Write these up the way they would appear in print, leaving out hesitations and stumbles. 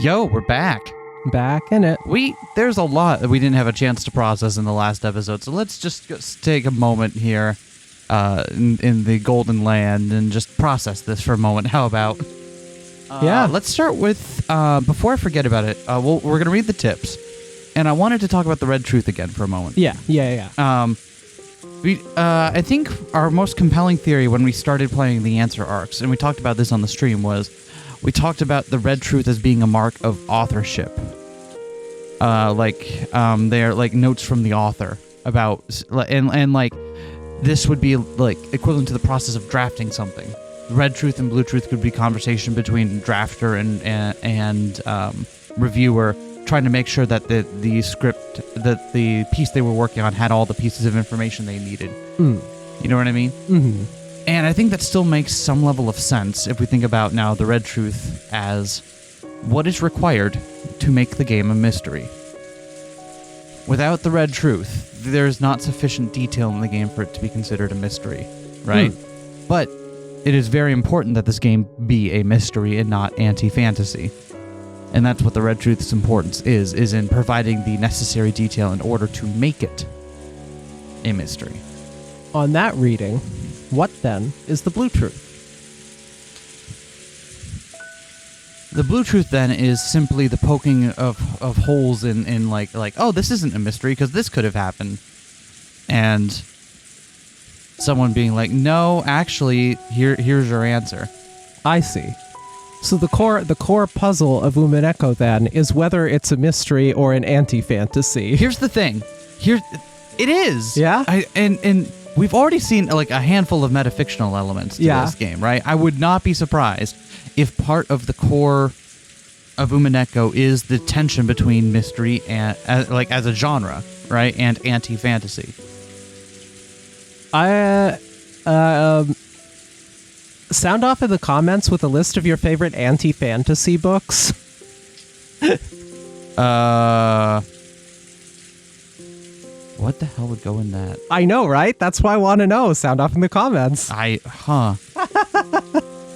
Yo, we're back. Back in it. There's a lot that we didn't have a chance to process in the last episode, so let's just take a moment here in the Golden Land and just process this for a moment. How about? Yeah. Let's start with, before I forget about it, we're going to read the tips, and I wanted to talk about the Red Truth again for a moment. Yeah. I think our most compelling theory when we started playing the answer arcs, and we talked about this on the stream, was we talked about the Red Truth as being a mark of authorship. They're like notes from the author about, and like this would be like equivalent to the process of drafting something. Red Truth and Blue Truth could be conversation between drafter and reviewer, trying to make sure that the script, that the piece they were working on had all the pieces of information they needed. You know what I mean? Mm-hmm. And I think that still makes some level of sense if we think about now the Red Truth as what is required to make the game a mystery. Without the Red Truth, there's not sufficient detail in the game for it to be considered a mystery, right? But it is very important that this game be a mystery and not anti-fantasy. And that's what the Red Truth's importance is in providing the necessary detail in order to make it a mystery. On that reading, what then is the Blue Truth? The Blue Truth then is simply the poking of holes in like, oh, this isn't a mystery because this could have happened. And someone being like, no, actually, here's your answer. I see. So the core puzzle of Umineko then is whether it's a mystery or an anti-fantasy. Here's the thing. It is. Yeah? And we've already seen like a handful of metafictional elements to this game, right? I would not be surprised if part of the core of Umineko is the tension between mystery and as a genre, right, and anti-fantasy. Sound off in the comments with a list of your favorite anti-fantasy books. What the hell would go in that? I know, right? That's why I want to know. Sound off in the comments.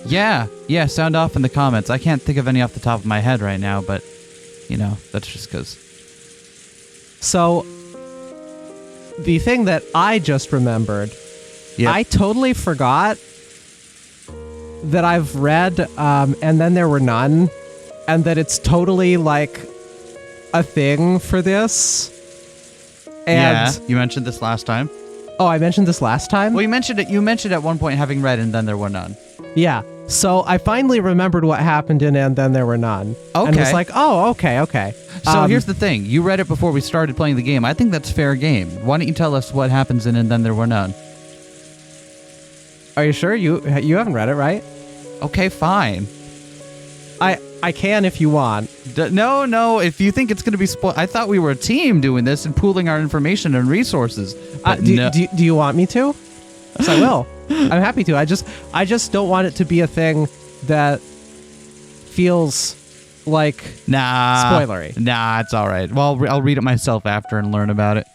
Yeah, sound off in the comments. I can't think of any off the top of my head right now, but, you know, that's just because. So, the thing that I just remembered, I totally forgot that I've read And Then There Were None, and that it's totally, like, a thing for this. And you mentioned this last time. Oh, I mentioned this last time? Well, you mentioned it. You mentioned at one point having read And Then There Were None. Yeah. So I finally remembered what happened in And Then There Were None. Okay. And was like, oh, okay. So here's the thing. You read it before we started playing the game. I think that's fair game. Why don't you tell us what happens in And Then There Were None? Are you sure? You haven't read it, right? Okay, fine. I can if you want. No. If you think it's going to be spoiled, I thought we were a team doing this and pooling our information and resources. Do you want me to? Because I will. I'm happy to. I just don't want it to be a thing that feels like spoilery. Nah, it's all right. Well, I'll read it myself after and learn about it.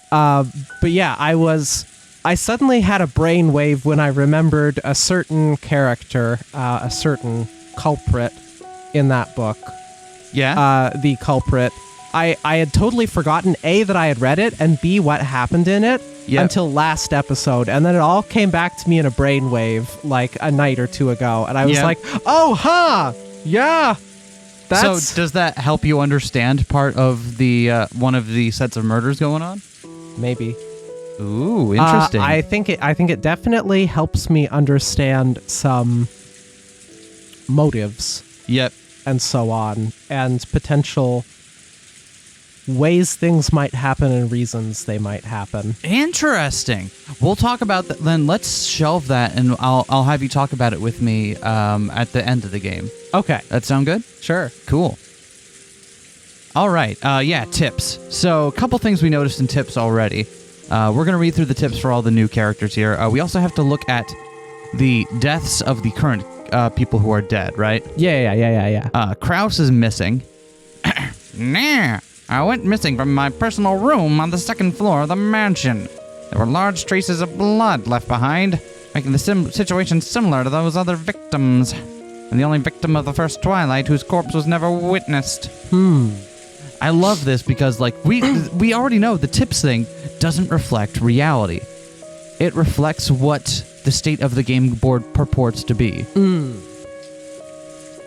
But yeah, I suddenly had a brainwave when I remembered a certain character, a certain culprit in that book. Yeah? The culprit. I had totally forgotten, A, that I had read it, and B, what happened in it until last episode. And then it all came back to me in a brainwave like a night or two ago. And I was like, oh, yeah. So does that help you understand part of the one of the sets of murders going on? Maybe. Ooh, interesting. I think it definitely helps me understand some motives. Yep. And so on, and potential ways things might happen and reasons they might happen. Interesting. We'll talk about that then. Let's shelve that, and I'll have you talk about it with me at the end of the game. Okay. That sound good? Sure. Cool. All right. Tips. So a couple things we noticed in tips already. We're going to read through the tips for all the new characters here. We also have to look at the deaths of the current people who are dead, right? Yeah. Kraus is missing. Nah, I went missing from my personal room on the second floor of the mansion. There were large traces of blood left behind, making the situation similar to those other victims. and the only victim of the first twilight whose corpse was never witnessed. I love this because, like, we already know the tips thing doesn't reflect reality. It reflects what the state of the game board purports to be.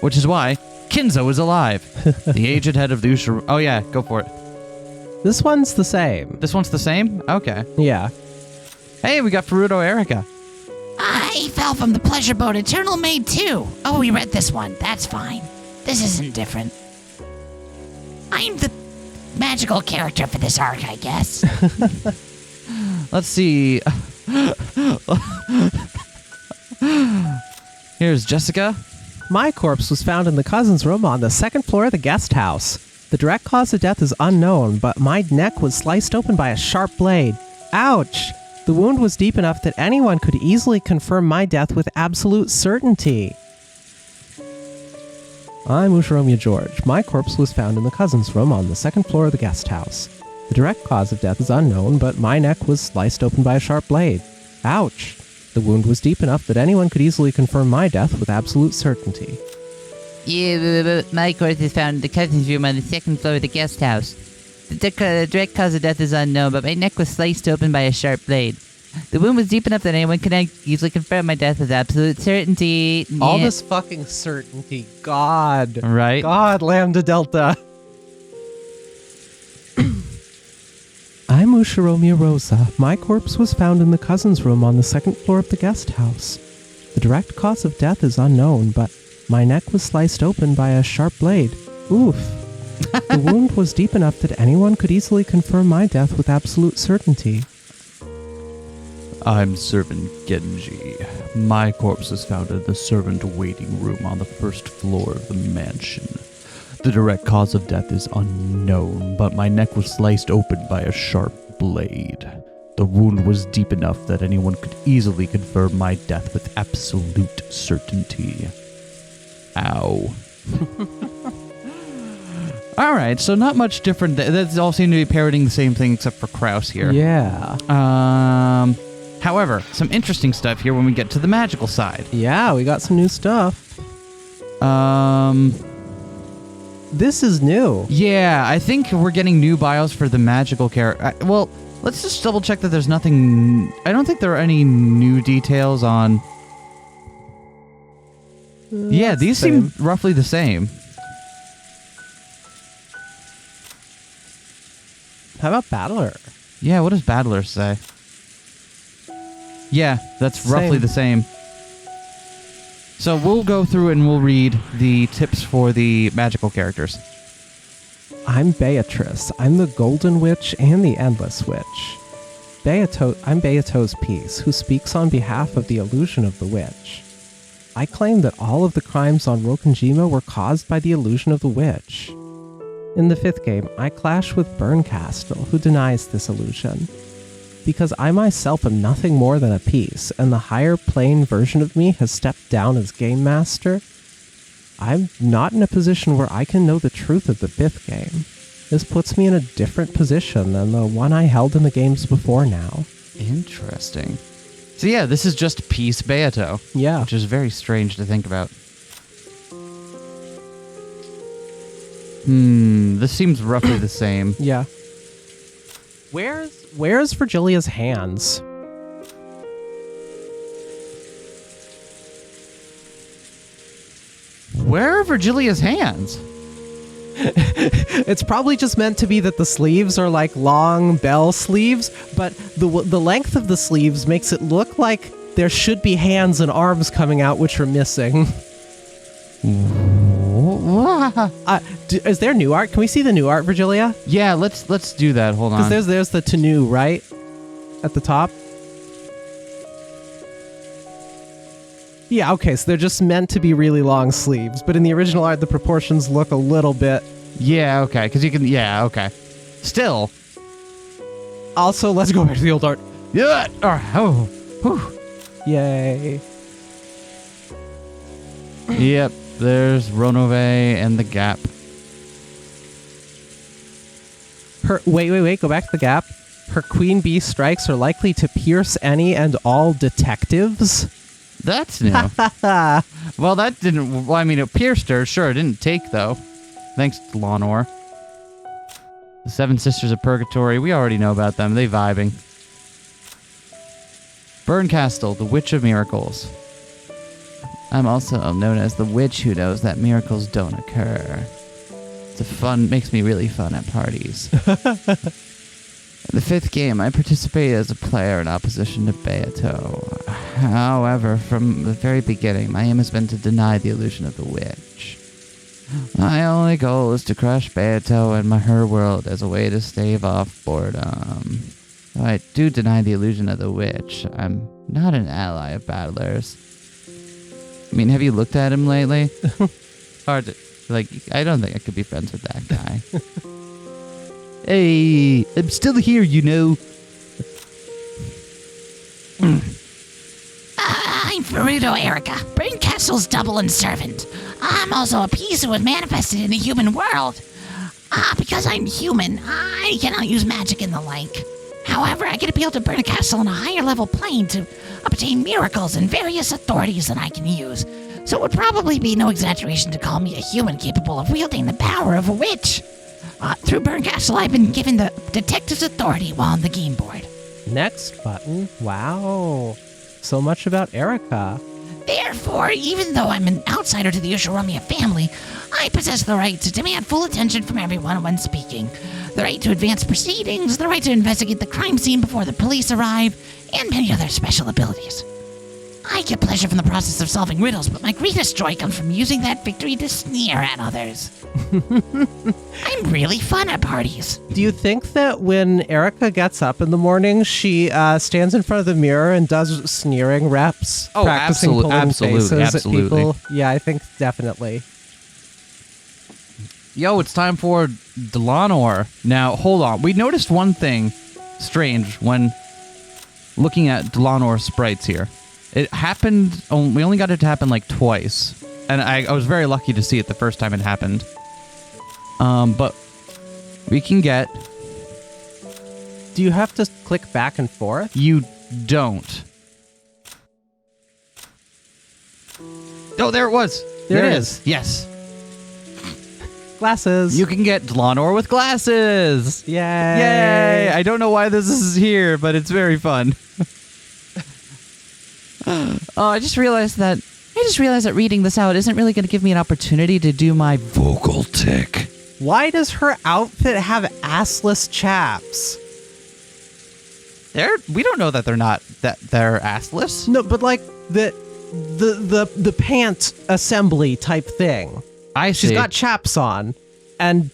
Which is why Kinzo is alive. The aged head of the Usha... Oh, yeah, go for it. This one's the same. This one's the same? Okay. Yeah. Hey, we got Furuto Erika. I fell from the pleasure boat Eternal Maid too. Oh, we read this one. That's fine. This isn't different. I'm the magical character for this arc, I guess. Let's see. Here's Jessica. My corpse was found in the cousin's room on the second floor of the guest house. The direct cause of death is unknown, but my neck was sliced open by a sharp blade. Ouch! The wound was deep enough that anyone could easily confirm my death with absolute certainty. I'm Ushiromiya George. My corpse was found in the cousin's room on the second floor of the guest house. The direct cause of death is unknown, but my neck was sliced open by a sharp blade. Ouch! The wound was deep enough that anyone could easily confirm my death with absolute certainty. Yeah, my corpse is found in the cousin's room on the second floor of the guest house. The direct cause of death is unknown, but my neck was sliced open by a sharp blade. The wound was deep enough that anyone could easily confirm my death with absolute certainty. All this fucking certainty. God. Right? God, Lambda Delta. I'm Ushiromiya Rosa. My corpse was found in the cousin's room on the second floor of the guest house. The direct cause of death is unknown, but my neck was sliced open by a sharp blade. Oof. The wound was deep enough that anyone could easily confirm my death with absolute certainty. I'm Servant Genji. My corpse is found in the servant waiting room on the first floor of the mansion. The direct cause of death is unknown, but my neck was sliced open by a sharp blade. The wound was deep enough that anyone could easily confirm my death with absolute certainty. Ow. Alright, so not much different. They all seem to be parroting the same thing except for Kraus here. Yeah. However, some interesting stuff here when we get to the magical side. Yeah, we got some new stuff. This is new. Yeah, I think we're getting new bios for the magical character. Well, let's just double check that there's nothing... I don't think there are any new details on... Yeah, these seem roughly the same. How about Battler? Yeah, what does Battler say? Yeah, that's roughly the same. So we'll go through and we'll read the tips for the magical characters. I'm Beatrice. I'm the Golden Witch and the Endless Witch. I'm Beato's piece, who speaks on behalf of the illusion of the witch. I claim that all of the crimes on Rokkenjima were caused by the illusion of the witch. In the 5th game, I clash with Burncastle, who denies this illusion. Because I myself am nothing more than a piece, and the higher plane version of me has stepped down as Game Master, I'm not in a position where I can know the truth of the 5th game. This puts me in a different position than the one I held in the games before now. Interesting. So yeah, this is just Peace Beato. Yeah. Which is very strange to think about. This seems roughly the same. Yeah. Where's Virgilia's hands? Where are Virgilia's hands? It's probably just meant to be that the sleeves are like long bell sleeves, but the length of the sleeves makes it look like there should be hands and arms coming out, which are missing. Is there new art? Can we see the new art, Virgilia? Yeah, let's do that. Hold on. Because there's the Tenu, right? At the top. Yeah, okay, so they're just meant to be really long sleeves, but in the original art, the proportions look a little bit... Yeah, okay, because you can... Yeah, okay. Still. Also, let's go back to the old art. Yeah! Oh, whew. Yay. Yep, there's Ronove and the Gap. Wait, go back to the Gap. Her queen bee strikes are likely to pierce any and all detectives. That's new. Well, that didn't... Well, I mean, it pierced her. Sure, it didn't take, though. Thanks, Lanor. The Seven Sisters of Purgatory. We already know about them. They vibing. Burncastle, the Witch of Miracles. I'm also known as the witch who knows that miracles don't occur. It's a fun... Makes me really fun at parties. In the 5th game, I participated as a player in opposition to Beato. However, from the very beginning, my aim has been to deny the illusion of the witch. My only goal is to crush Beato and her world as a way to stave off boredom. Though I do deny the illusion of the witch, I'm not an ally of battlers. I mean, have you looked at him lately? Hard to... Like, I don't think I could be friends with that guy. Hey, I'm still here, you know. I'm Farudo Erica, Burncastle's double and servant. I'm also a piece who was manifested in the human world. Because I'm human, I cannot use magic and the like. However, I can appeal to Burncastle on a higher level plane to obtain miracles and various authorities that I can use. So it would probably be no exaggeration to call me a human capable of wielding the power of a witch. Through Burncastle, I've been given the detective's authority while on the game board. Next button. Wow. So much about Erica. Therefore, even though I'm an outsider to the Ushiromiya family, I possess the right to demand full attention from everyone when speaking. The right to advance proceedings, the right to investigate the crime scene before the police arrive, and many other special abilities. I get pleasure from the process of solving riddles, but my greatest joy comes from using that victory to sneer at others. I'm really fun at parties. Do you think that when Erica gets up in the morning, she stands in front of the mirror and does sneering reps? Oh, practicing pulling faces at people? Yeah, I think definitely. Yo, it's time for Delanor. Now, hold on. We noticed one thing strange when looking at Delanor's sprites here. It happened... we only got it to happen like twice. And I was very lucky to see it the first time it happened. But we can get... Do you have to click back and forth? You don't. Oh, there it was. There it is. Yes. Glasses. You can get Delanor with glasses. Yay. Yay. I don't know why this is here, but it's very fun. Oh, I just realized that reading this out isn't really going to give me an opportunity to do my vocal tick. Why does her outfit have assless chaps? We don't know that they're assless. No, but like the pant assembly type thing. I see. She's got chaps on, and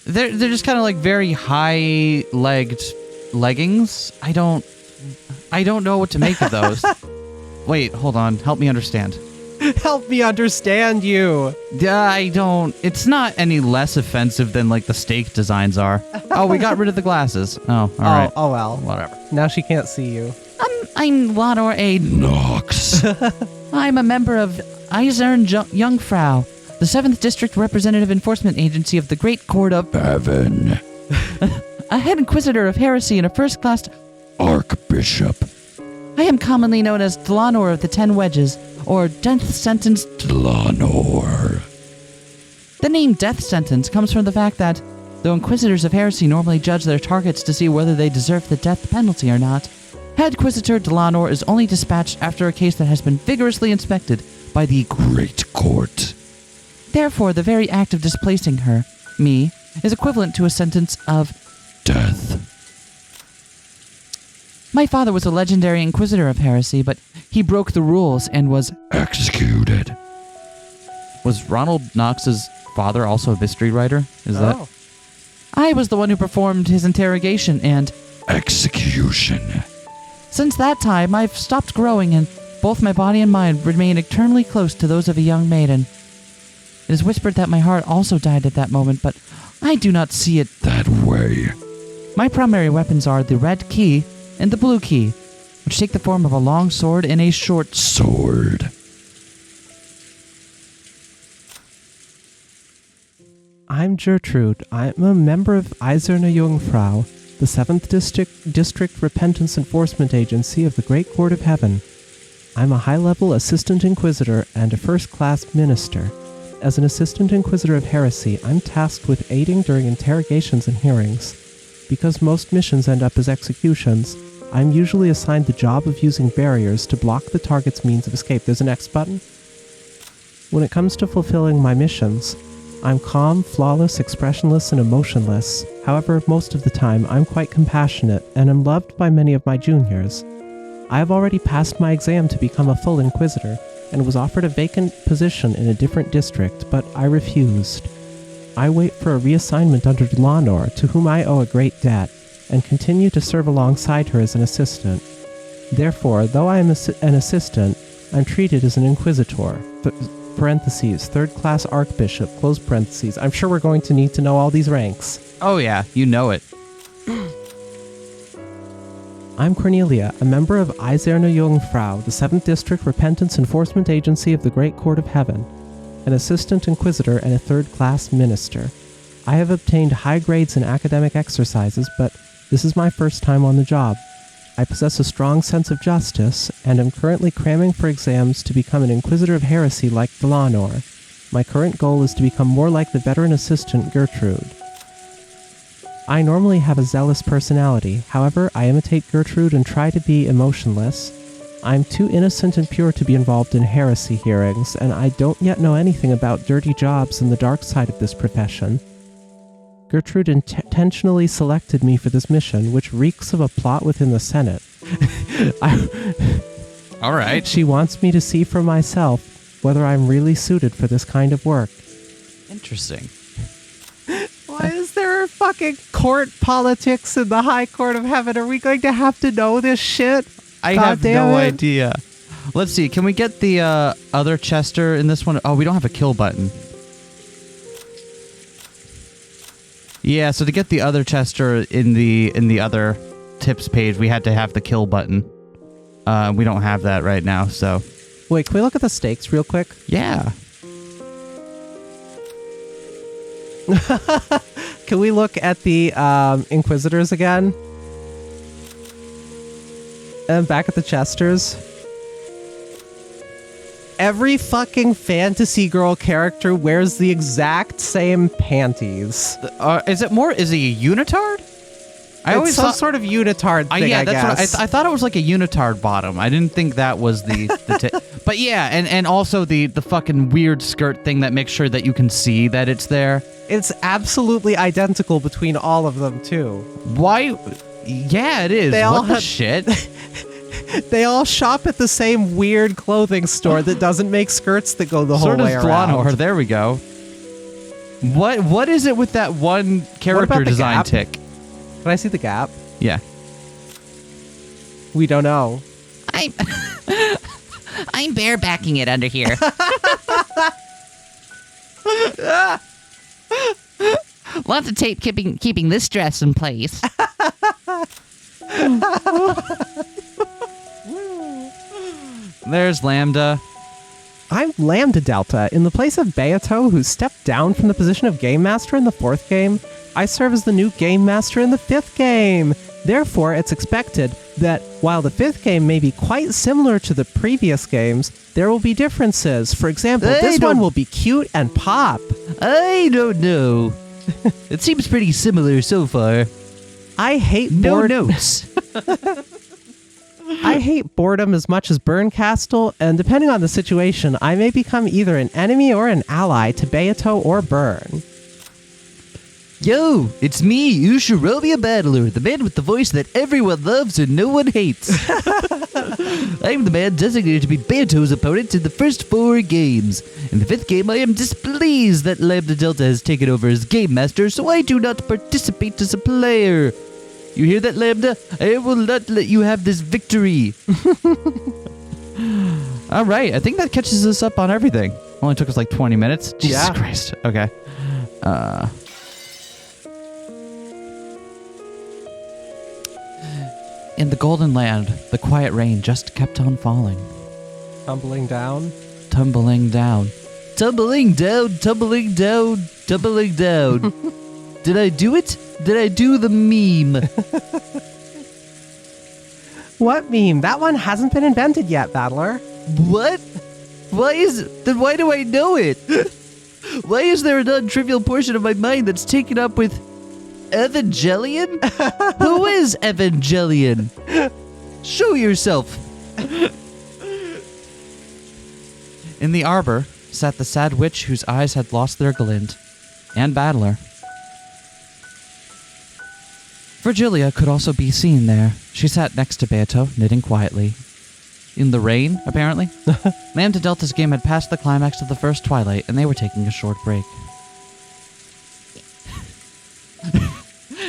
they're just kind of like very high-legged leggings. I don't know what to make of those. Wait, hold on. Help me understand. Help me understand you. I don't... It's not any less offensive than, like, the steak designs are. Oh, we got rid of the glasses. Oh, all right. Oh, well. Whatever. Now she can't see you. I'm Lanor A. Knox. I'm a member of Eisern Jungfrau, the 7th District Representative Enforcement Agency of the Great Court of Heaven. A head inquisitor of heresy and a first-class Archbishop. I am commonly known as Delanor of the 10 Wedges, or Death Sentence Delanor. The name Death Sentence comes from the fact that, though Inquisitors of Heresy normally judge their targets to see whether they deserve the death penalty or not, Head Inquisitor Delanor is only dispatched after a case that has been vigorously inspected by the Great Court. Therefore, the very act of displacing me, is equivalent to a sentence of death. My father was a legendary Inquisitor of Heresy, but he broke the rules and was executed. Was Ronald Knox's father also a mystery writer? That? I was the one who performed his interrogation and execution. Since that time, I've stopped growing, and both my body and mind remain eternally close to those of a young maiden. It is whispered that my heart also died at that moment, but I do not see it that way. My primary weapons are the red key and the blue key, which take the form of a long sword and a short sword. I'm Gertrude. I'm a member of Eiserne Jungfrau, the 7th District Repentance Enforcement Agency of the Great Court of Heaven. I'm a high-level Assistant Inquisitor and a first-class Minister. As an Assistant Inquisitor of Heresy, I'm tasked with aiding during interrogations and hearings. Because most missions end up as executions, I'm usually assigned the job of using barriers to block the target's means of escape. There's an X button. When it comes to fulfilling my missions, I'm calm, flawless, expressionless, and emotionless. However, most of the time, I'm quite compassionate, and am loved by many of my juniors. I have already passed my exam to become a full Inquisitor, and was offered a vacant position in a different district, but I refused. I wait for a reassignment under Delanor, to whom I owe a great debt, and continue to serve alongside her as an assistant. Therefore, though I am an assistant, I'm treated as an Inquisitor. Parentheses, third-class Archbishop, close parentheses. I'm sure we're going to need to know all these ranks. Oh yeah, you know it. I'm Cornelia, a member of Eiserne Jungfrau, the 7th District Repentance Enforcement Agency of the Great Court of Heaven, an Assistant Inquisitor and a third-class Minister. I have obtained high grades in academic exercises, but this is my first time on the job. I possess a strong sense of justice, and am currently cramming for exams to become an Inquisitor of Heresy like Delanor. My current goal is to become more like the veteran assistant Gertrude. I normally have a zealous personality, however, I imitate Gertrude and try to be emotionless. I'm too innocent and pure to be involved in heresy hearings, and I don't yet know anything about dirty jobs and the dark side of this profession. Gertrude intentionally selected me for this mission, which reeks of a plot within the Senate. All right. She wants me to see for myself whether I'm really suited for this kind of work. Interesting. Why is there fucking court politics in the High Court of Heaven? Are we going to have to know this shit? I have no idea. Let's see. Can we get the other Chester in this one? Oh, we don't have a kill button. Yeah, so to get the other Chester in the other tips page, we had to have the kill button. We don't have that right now, so. Wait, can we look at the stakes real quick? Yeah. Can we look at the Inquisitors again? And back at the Chesters. Every fucking fantasy girl character wears the exact same panties. Is it a unitard? It's some sort of unitard thing, I guess. I thought it was like a unitard bottom. I didn't think that was the But yeah, and also the fucking weird skirt thing that makes sure that you can see that it's there. It's absolutely identical between all of them, too. Why? Yeah, it is. They all what the shit? They all shop at the same weird clothing store that doesn't make skirts that go the whole way around. Delanor. There we go. What is it with that one character design tick? Can I see the gap? Yeah. We don't know. I'm barebacking it under here. Lots of tape keeping this dress in place. There's Lambda. I'm Lambda Delta. In the place of Beato, who stepped down from the position of Game Master in the 4th game, I serve as the new Game Master in the 5th game. Therefore, it's expected that while the 5th game may be quite similar to the previous games, there will be differences. For example, this one will be cute and pop. I don't know. It seems pretty similar so far. I hate notes. I hate boredom as much as Burncastle, and depending on the situation, I may become either an enemy or an ally to Beato or Burn. Yo, it's me, Usharovia Battler, the man with the voice that everyone loves and no one hates. I'm the man designated to be Beato's opponent in the first 4 games. In the 5th game, I am displeased that Lambda Delta has taken over as Game Master, so I do not participate as a player. You hear that, Lambda? I will not let you have this victory. All right, I think that catches us up on everything. Only took us like 20 minutes. Jesus Christ. Okay. In the Golden Land, the quiet rain just kept on falling. Tumbling down. Tumbling down. Tumbling down, tumbling down, tumbling down. Did I do it? Did I do the meme? What meme? That one hasn't been invented yet, Battler. What? Why do I know it? Why is there a non-trivial portion of my mind that's taken up with Evangelion? Who is Evangelion? Show yourself. In the arbor sat the sad witch whose eyes had lost their glint, and Battler. Virgilia could also be seen there. She sat next to Beato, knitting quietly. In the rain, apparently. Lambda Delta's game had passed the climax of the first twilight, and they were taking a short break.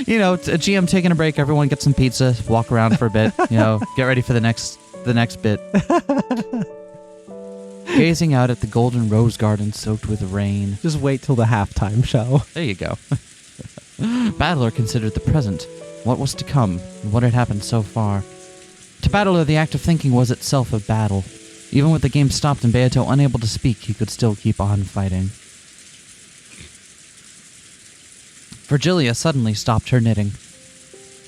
You know, a GM taking a break, everyone get some pizza, walk around for a bit, get ready for the next bit. Gazing out at the golden rose garden soaked with rain. Just wait till the halftime show. There you go. Battler considered the present, what was to come, and what had happened so far. To Battler, the act of thinking was itself a battle. Even with the game stopped and Beato unable to speak, he could still keep on fighting. Virgilia suddenly stopped her knitting.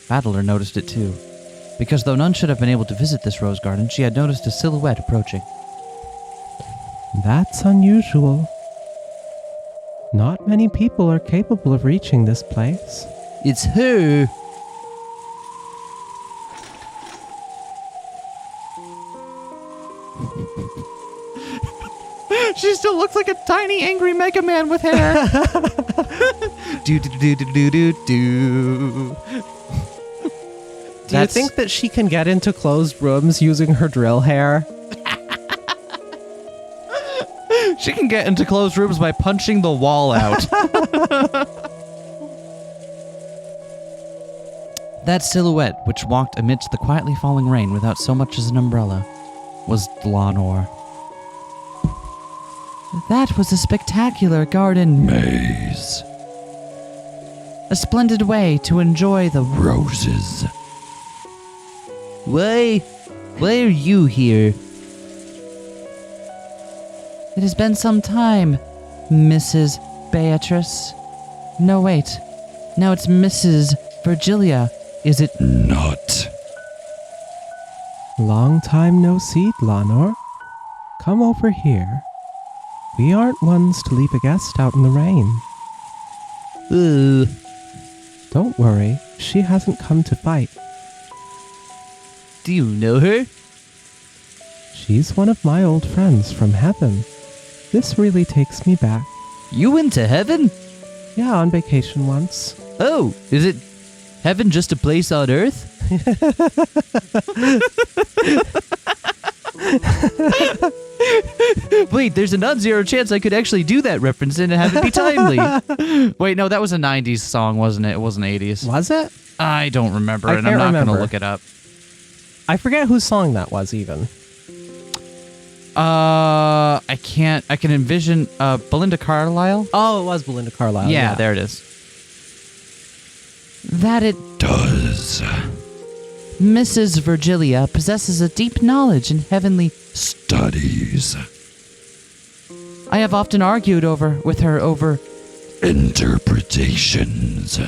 Battler noticed it too, because though none should have been able to visit this rose garden, she had noticed a silhouette approaching. That's unusual. Not many people are capable of reaching this place. It's her! She still looks like a tiny, angry Mega Man with hair. Do. Do you think that she can get into closed rooms using her drill hair? She can get into closed rooms by punching the wall out. That silhouette, which walked amidst the quietly falling rain without so much as an umbrella, was Dlanor. That was a spectacular garden maze. A splendid way to enjoy the roses. Why are you here? It has been some time, Mrs. Beatrice. No, wait. Now it's Mrs. Virgilia, is it not? Long time no see, Dlanor. Come over here. We aren't ones to leave a guest out in the rain. Don't worry, she hasn't come to fight. Do you know her? She's one of my old friends from heaven. This really takes me back. You went to heaven? Yeah, on vacation once. Oh, is it heaven just a place on Earth? Wait, there's a non-zero chance I could actually do that reference and have it be timely. Wait, no, that was a 90s song, wasn't it? It wasn't 80s. Was it? I don't remember, I and I'm can't not going to remember. look it up. I forget whose song that was, even. I can envision Belinda Carlisle. Oh, it was Belinda Carlisle. Yeah, there it is. That it does. Mrs. Virgilia possesses a deep knowledge in heavenly studies. I have often argued with her over interpretations.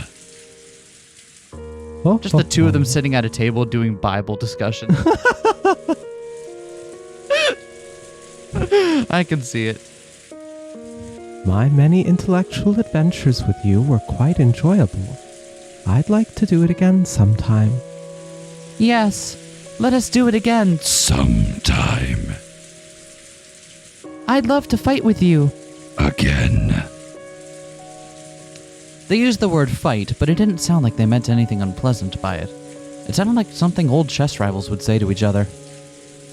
Just the two of them sitting at a table doing Bible discussion. I can see it. My many intellectual adventures with you were quite enjoyable. I'd like to do it again sometime. Yes, let us do it again. Sometime. I'd love to fight with you. Again. They used the word fight, but it didn't sound like they meant anything unpleasant by it. It sounded like something old chess rivals would say to each other.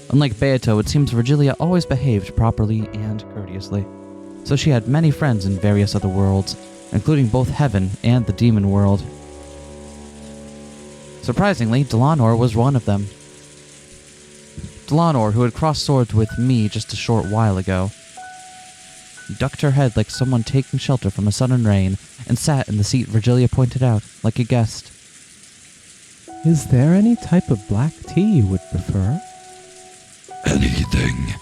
Unlike Beato, it seems Virgilia always behaved properly and courteously. So she had many friends in various other worlds, including both heaven and the demon world. Surprisingly, Dlanor was one of them. Dlanor, who had crossed swords with me just a short while ago, ducked her head like someone taking shelter from a sudden rain, and sat in the seat Virgilia pointed out, like a guest. Is there any type of black tea you would prefer? Anything.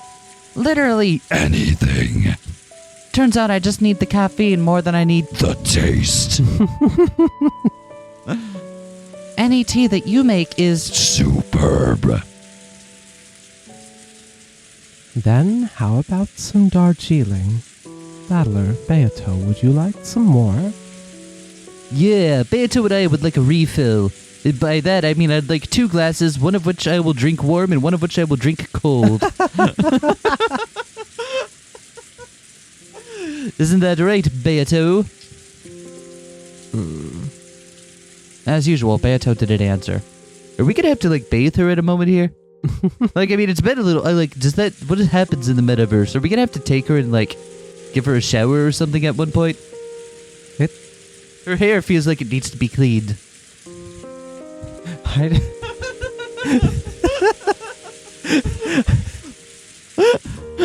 Literally anything. Turns out I just need the caffeine more than I need the taste. Any tea that you make is superb. Then how about some Darjeeling? Battler, Beato, would you like some more? Yeah, Beato and I would like a refill. And by that, I mean I'd like 2 glasses, one of which I will drink warm and one of which I will drink cold. Isn't that right, Beato? As usual, Beato didn't answer. Are we gonna have to, like, bathe her in a moment here? Like, I mean, it's been a little... what happens in the metaverse? Are we gonna have to take her and, like, give her a shower or something at one point? Her hair feels like it needs to be cleaned.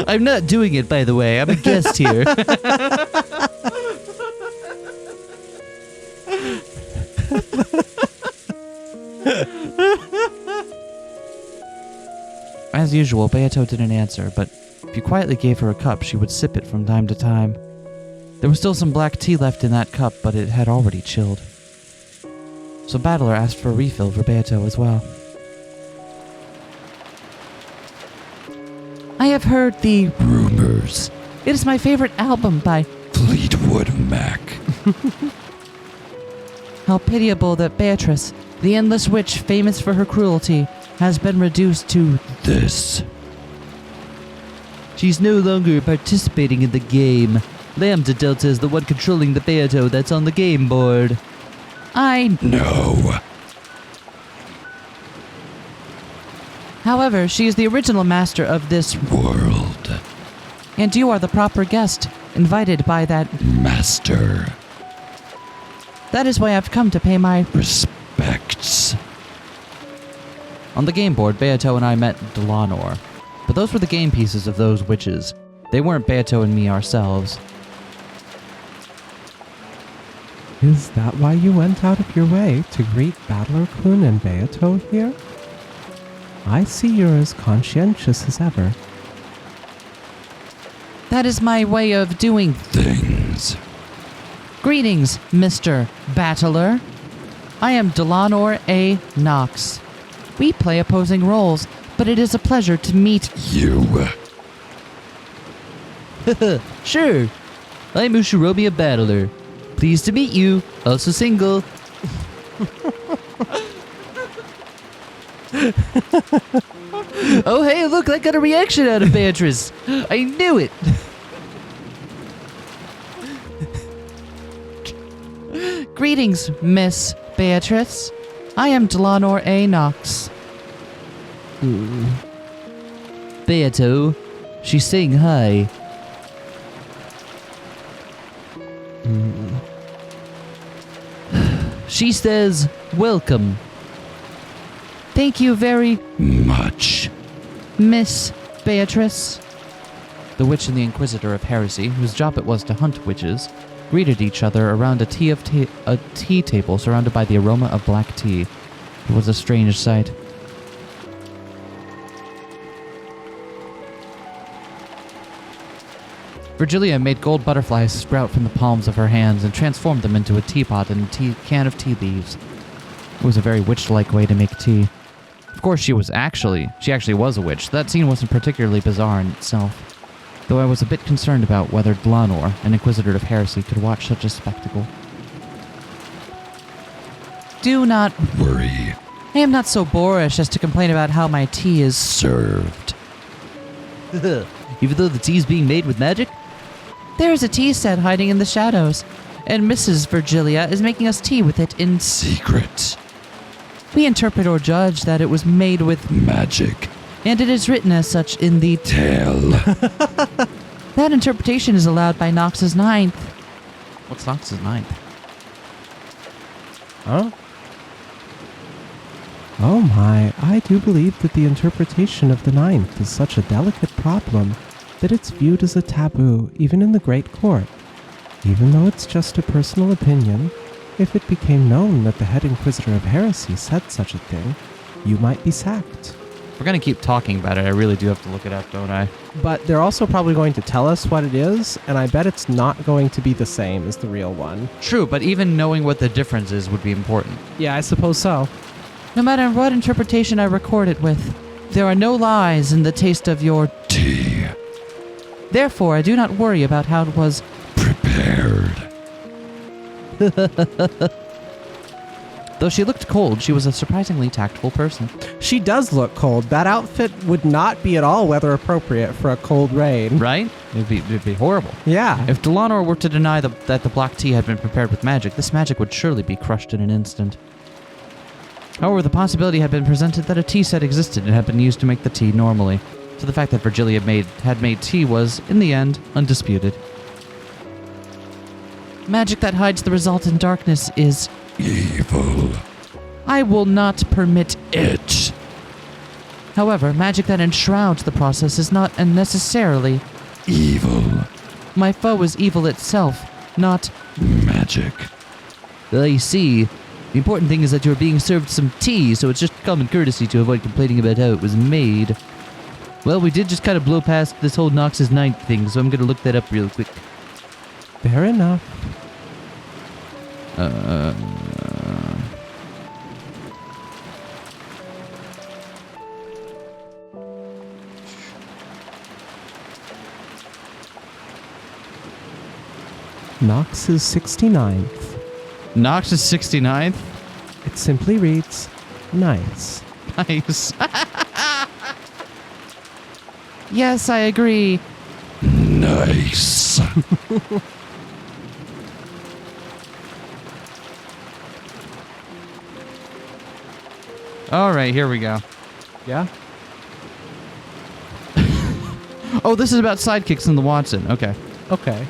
I'm not doing it, by the way. I'm a guest here. As usual, Beato didn't answer, but if you quietly gave her a cup, she would sip it from time to time. There was still some black tea left in that cup, but it had already chilled. So Battler asked for a refill for Beato as well. I have heard the rumors. It is my favorite album by Fleetwood Mac. How pitiable that Beatrice, the endless witch famous for her cruelty, has been reduced to this. She's no longer participating in the game. Lambda Delta is the one controlling the Beato that's on the game board. I know. However, she is the original master of this world. And you are the proper guest, invited by that master. That is why I've come to pay my respects. On the game board, Beato and I met Delanor. But those were the game pieces of those witches. They weren't Beato and me ourselves. Is that why you went out of your way to greet Battler-kun and Beato here? I see you're as conscientious as ever. That is my way of doing things. Greetings, Mr. Battler. I am Delanor A. Knox. We play opposing roles, but it is a pleasure to meet you. Sure. I'm Ushiromi Battler. Pleased to meet you. Also single. Oh, hey, look, I got a reaction out of Beatrice. I knew it. Greetings, Miss Beatrice. I am Delanor A. Knox. Beato, she's saying hi. She says, welcome. Thank you very much, Miss Beatrice. The witch and the Inquisitor of Heresy, whose job it was to hunt witches, greeted each other around a tea table surrounded by the aroma of black tea. It was a strange sight. Virgilia made gold butterflies sprout from the palms of her hands and transformed them into a teapot and a can of tea leaves. It was a very witch-like way to make tea. Of course, she actually was a witch. That scene wasn't particularly bizarre in itself, though I was a bit concerned about whether Delanor, an Inquisitor of Heresy, could watch such a spectacle. Do not worry. I am not so boorish as to complain about how my tea is served. Even though the tea is being made with magic? There is a tea set hiding in the shadows, and Mrs. Virgilia is making us tea with it in secret. We interpret or judge that it was made with magic, and it is written as such in the tale. That interpretation is allowed by Knox's ninth. What's Knox's ninth? Huh? Oh my, I do believe that the interpretation of the ninth is such a delicate problem that it's viewed as a taboo even in the Great Court. Even though it's just a personal opinion, if it became known that the head Inquisitor of Heresy said such a thing, you might be sacked. If we're going to keep talking about it, I really do have to look it up, don't I? But they're also probably going to tell us what it is, and I bet it's not going to be the same as the real one. True, but even knowing what the difference is would be important. Yeah, I suppose so. No matter what interpretation I record it with, there are no lies in the taste of your tea. Therefore, I do not worry about how it was prepared. Though she looked cold, she was a surprisingly tactful person. She does look cold. That outfit would not be at all weather appropriate for a cold rain. Right? It'd be horrible. Yeah. If Delanor were to deny that the black tea had been prepared with magic, this magic would surely be crushed in an instant. However, the possibility had been presented that a tea set existed and had been used to make the tea normally. So the fact that Virgilia had made tea was, in the end, undisputed. Magic that hides the result in darkness is Evil. I will not permit it. However, magic that enshrouds the process is not unnecessarily Evil. My foe is evil itself, not Magic. I see. The important thing is that you're being served some tea, so it's just common courtesy to avoid complaining about how it was made. Well, we did just kind of blow past this whole Knox's ninth thing, so I'm going to look that up real quick. Fair enough. Knox is 69th. Knox is 69th? It simply reads, nice. Nice. Yes, I agree. Nice. All right, here we go. Yeah? Oh, this is about sidekicks in the Watson. Okay. Okay.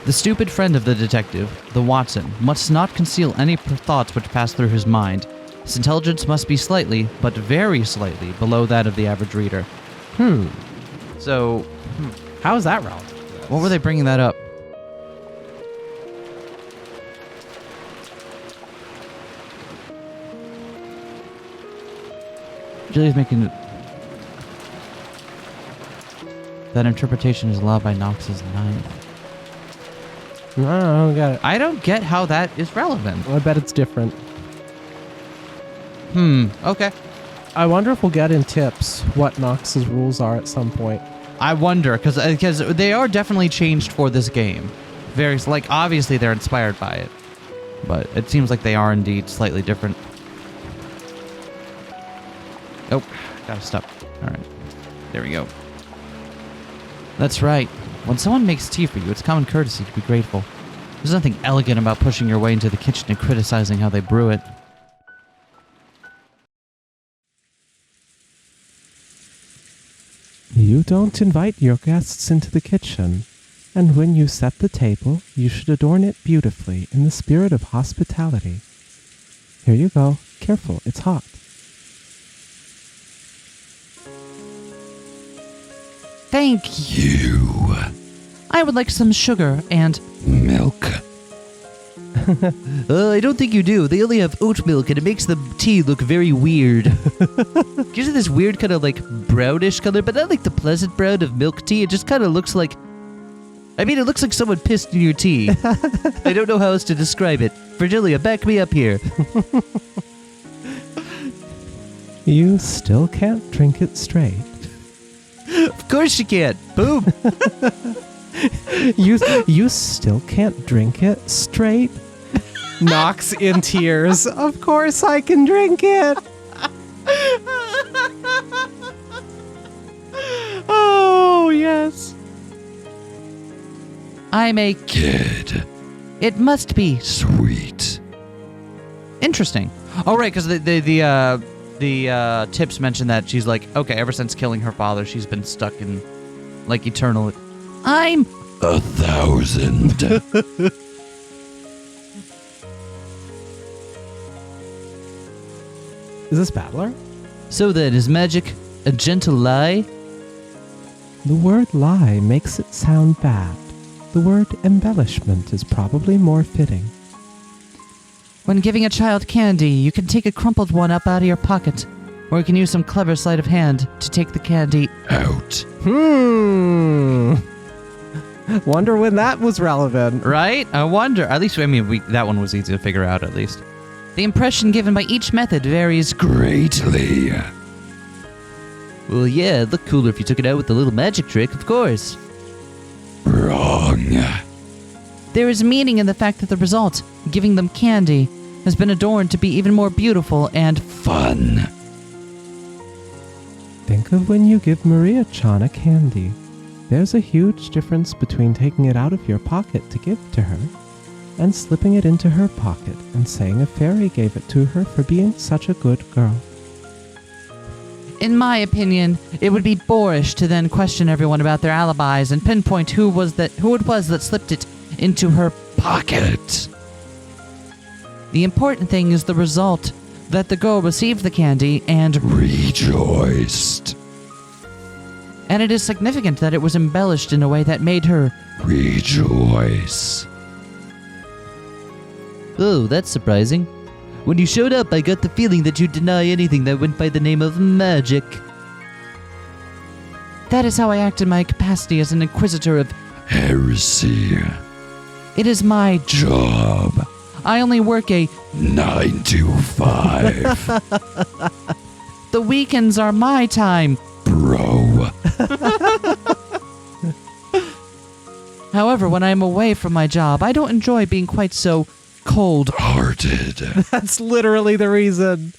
The stupid friend of the detective, the Watson, must not conceal any thoughts which pass through his mind. His intelligence must be slightly, but very slightly, below that of the average reader. So, How is that relevant? what were they bringing that up? Julia's making it. That interpretation is allowed by Knox's ninth. No, I don't get it. I don't get how that is relevant. I bet it's different. Okay. I wonder if we'll get in tips what Knox's rules are at some point. I wonder, because they are definitely changed for this game. Obviously they're inspired by it. But it seems like they are indeed slightly different. Oh, gotta stop. Alright. There we go. That's right. When someone makes tea for you, it's common courtesy to be grateful. There's nothing elegant about pushing your way into the kitchen and criticizing how they brew it. You don't invite your guests into the kitchen, and when you set the table, you should adorn it beautifully in the spirit of hospitality. Here you go. Careful, it's hot. Thank you. You. I would like some sugar and... Milk. I don't think you do. They only have oat milk, and it makes the tea look very weird. Gives it this weird kind of like brownish color, but not like the pleasant brown of milk tea. It just kind of looks like... I mean, it looks like someone pissed in your tea. I don't know how else to describe it. Virgilia, back me up here. You still can't drink it straight. Of course you can't. Boom. You still can't drink it straight? Knox in tears. Of course I can drink it. Oh, yes. I'm a Kid. It must be Sweet. interesting. Oh, right, because the tips mentioned that she's like, okay, ever since killing her father, she's been stuck in, like, eternal... I'm... 1,000. Is this Babbler? So then, is magic a gentle lie? The word lie makes it sound bad. The word embellishment is probably more fitting. When giving a child candy, you can take a crumpled one up out of your pocket, or you can use some clever sleight of hand to take the candy Out. Wonder when that was relevant. Right? I wonder. At least, I mean, that one was easy to figure out, at least. The impression given by each method varies Greatly. Well, yeah, it'd look cooler if you took it out with the little magic trick, of course. Meaning. There is meaning in the fact that the result, giving them candy, has been adorned to be even more beautiful and Fun. Think of when you give Maria-chan a candy. There's a huge difference between taking it out of your pocket to give to her and slipping it into her pocket and saying a fairy gave it to her for being such a good girl. In my opinion, it would be boorish to then question everyone about their alibis and pinpoint who it was that slipped it into her Pocket. The important thing is the result, that the girl received the candy and Rejoiced. and it is significant that it was embellished in a way that made her. Rejoice. Oh, that's surprising. When you showed up, I got the feeling that you'd deny anything that went by the name of magic. That is how I act in my capacity as an Inquisitor of. Heresy. It is my. Job. I only work 9 to 5. The weekends are my time. Bro. However, when I am away from my job, I don't enjoy being quite so cold-hearted. That's literally the reason.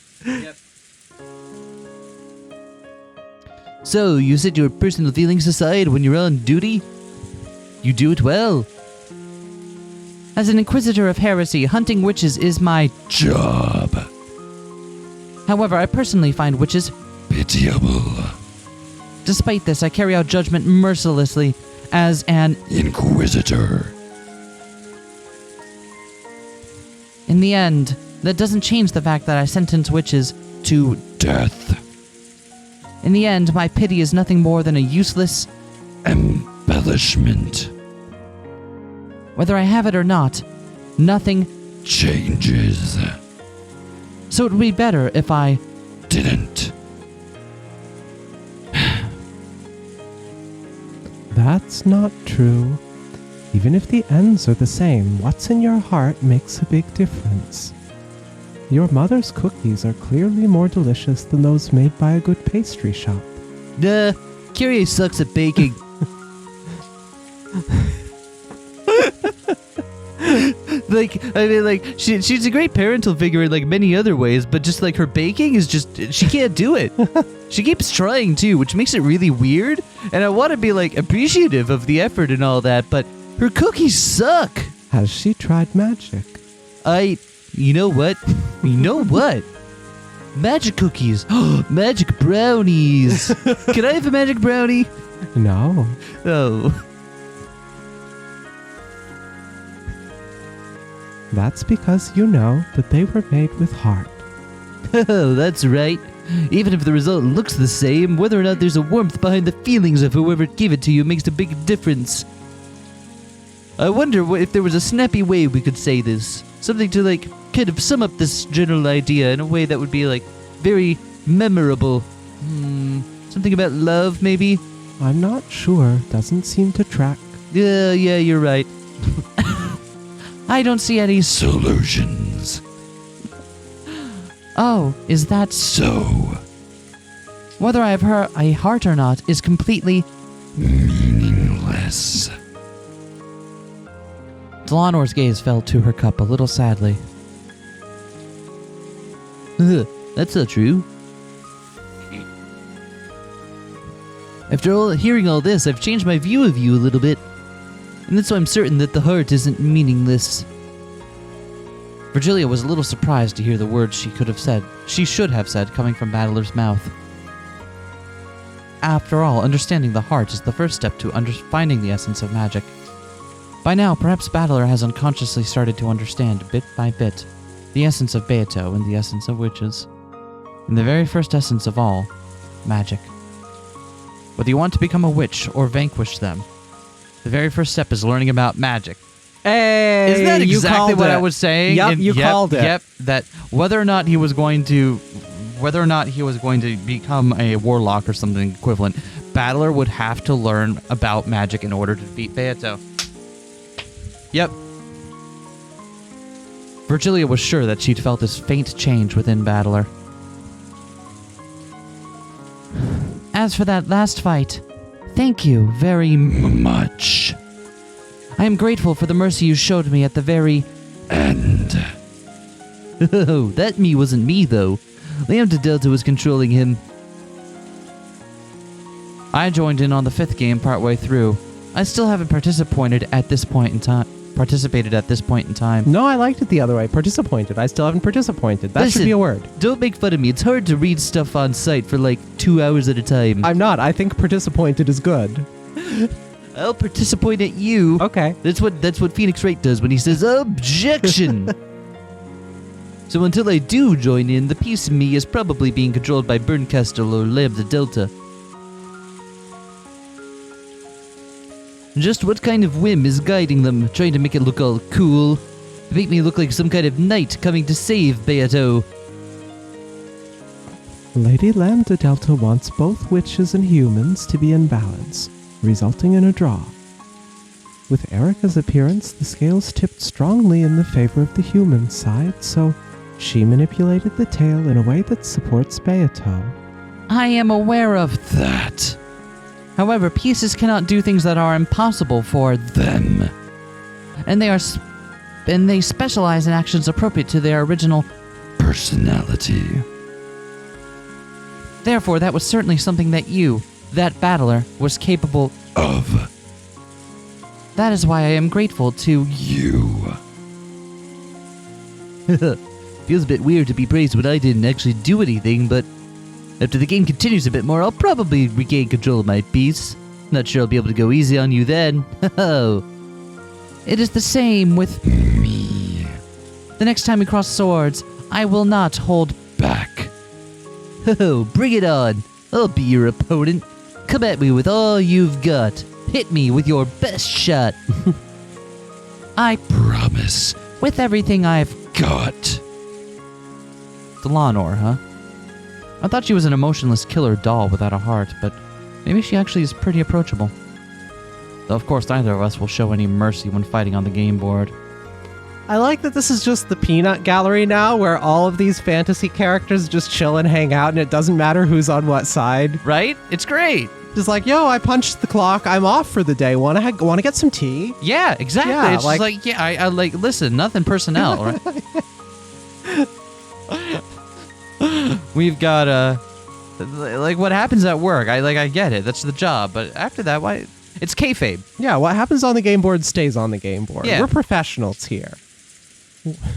So, you set your personal feelings aside when you're on duty? You do it well. As an Inquisitor of Heresy, hunting witches is my Job. However, I personally find witches. Pitiable. Despite this, I carry out judgment mercilessly as an. Inquisitor. In the end, that doesn't change the fact that I sentence witches to. Death. In the end, my pity is nothing more than a useless. Embellishment. Whether I have it or not, nothing. Changes. So it would be better if I. Didn't. That's not true. Even if the ends are the same, what's in your heart makes a big difference. Your mother's cookies are clearly more delicious than those made by a good pastry shop. Curie sucks at baking. She's a great parental figure in many other ways, but just her baking is just, she can't do it. She keeps trying too, which makes it really weird. And I want to be appreciative of the effort and all that, but her cookies suck. Has she tried magic? You know what? Magic cookies. Magic brownies. Can I have a magic brownie? No. Oh. That's because you know that they were made with heart. Oh, that's right. Even if the result looks the same, whether or not there's a warmth behind the feelings of whoever gave it to you makes a big difference. I wonder if there was a snappy way we could say this. Something to kind of sum up this general idea in a way that would be very memorable. Something about love, maybe? I'm not sure. Doesn't seem to track. Yeah, you're right. I don't see any Solutions. Oh, is that So. Whether I have a heart or not is completely Meaningless. Delanor's gaze fell to her cup a little sadly. That's not true. After hearing all this, I've changed my view of you a little bit. And that's why I'm certain that the heart isn't meaningless. Virgilia was a little surprised to hear the words she should have said coming from Battler's mouth. After all, understanding the heart is the first step to finding the essence of magic. By now, perhaps Battler has unconsciously started to understand, bit by bit, the essence of Beato and the essence of witches. And the very first essence of all, magic. Whether you want to become a witch or vanquish them, the very first step is learning about magic. Hey, Isn't that you exactly called what it. I was saying? Yep, you called it. Yep, that whether or not he was going to become a warlock or something equivalent, Battler would have to learn about magic in order to defeat Beato. Yep. Virgilia was sure that she'd felt this faint change within Battler. As for that last fight, thank you very Much. I am grateful for the mercy you showed me at the very end. Oh, that me wasn't me, though. Lambda Delta was controlling him. I joined in on the 5th game partway through. I still haven't participated at this point in time. No, I liked it the other way. Participated. I still haven't participated. That should Listen, be a word. Don't make fun of me. It's hard to read stuff on site for like 2 hours at a time. I'm not. I think participated is good. I'll participate at you. Okay. That's what Phoenix Wright does when he says objection. So until I do join in, the piece of me is probably being controlled by Bernkastel or Lambda Delta. Just what kind of whim is guiding them, trying to make it look all cool? Make me look like some kind of knight coming to save Beato. Lady Lambda Delta wants both witches and humans to be in balance, resulting in a draw. With Erica's appearance, the scales tipped strongly in the favor of the human side, so she manipulated the tale in a way that supports Beato. I am aware of that. However, pieces cannot do things that are impossible for them. And they specialize in actions appropriate to their original Personality. Therefore, that was certainly something that you, that battler, was capable Of That is why I am grateful to you. Feels a bit weird to be praised when I didn't actually do anything, but after the game continues a bit more, I'll probably regain control of my piece. Not sure I'll be able to go easy on you then. It is the same with Me. the next time we cross swords. I will not hold Back. Bring it on. I'll be your opponent. Come at me with all you've got. Hit me with your best shot. I Promise. with everything I've Got. Delanor, huh? I thought she was an emotionless killer doll without a heart, but maybe she actually is pretty approachable. Though of course neither of us will show any mercy when fighting on the game board. I like that this is just the peanut gallery now, where all of these fantasy characters just chill and hang out, and it doesn't matter who's on what side. Right? It's great! Just like, yo, I punched the clock, I'm off for the day, want to get some tea? Yeah, exactly. Yeah, it's just like, yeah, I like, listen, nothing personnel, right? We've got, like, what happens at work, I get it, that's the job, but after that, why? It's kayfabe. Yeah, what happens on the game board stays on the game board. Yeah. We're professionals here.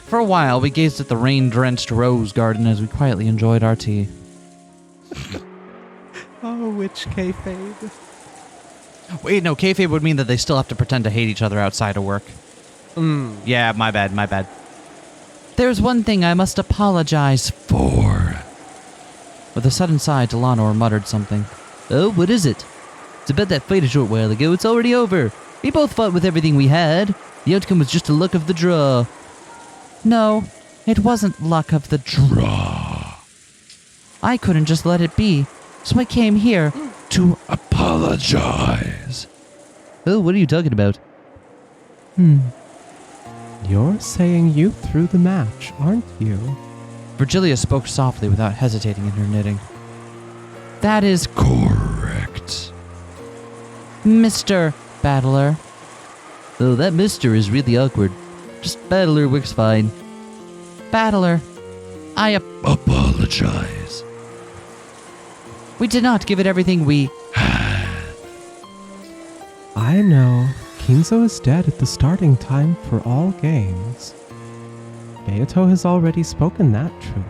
For a while, we gazed at the rain-drenched rose garden as we quietly enjoyed our tea. Oh, which kayfabe? Wait, no, kayfabe would mean that they still have to pretend to hate each other outside of work. Yeah, my bad. There's one thing I must apologize for. With a sudden sigh, Delanor muttered something. Oh, what is it? It's about that fight a short while ago. It's already over. We both fought with everything we had. The outcome was just a luck of the draw. No, it wasn't luck of the Draw. I couldn't just let it be, so I came here. To apologize. Oh, what are you talking about? You're saying you threw the match, aren't you? Virgilia spoke softly without hesitating in her knitting. That is Correct. Mr. Battler. Oh, that Mr. is really awkward. Just Battler works fine. Battler, Apologize. we did not give it everything we... I know. Kinzo is dead at the starting time for all games. Beato has already spoken that truth.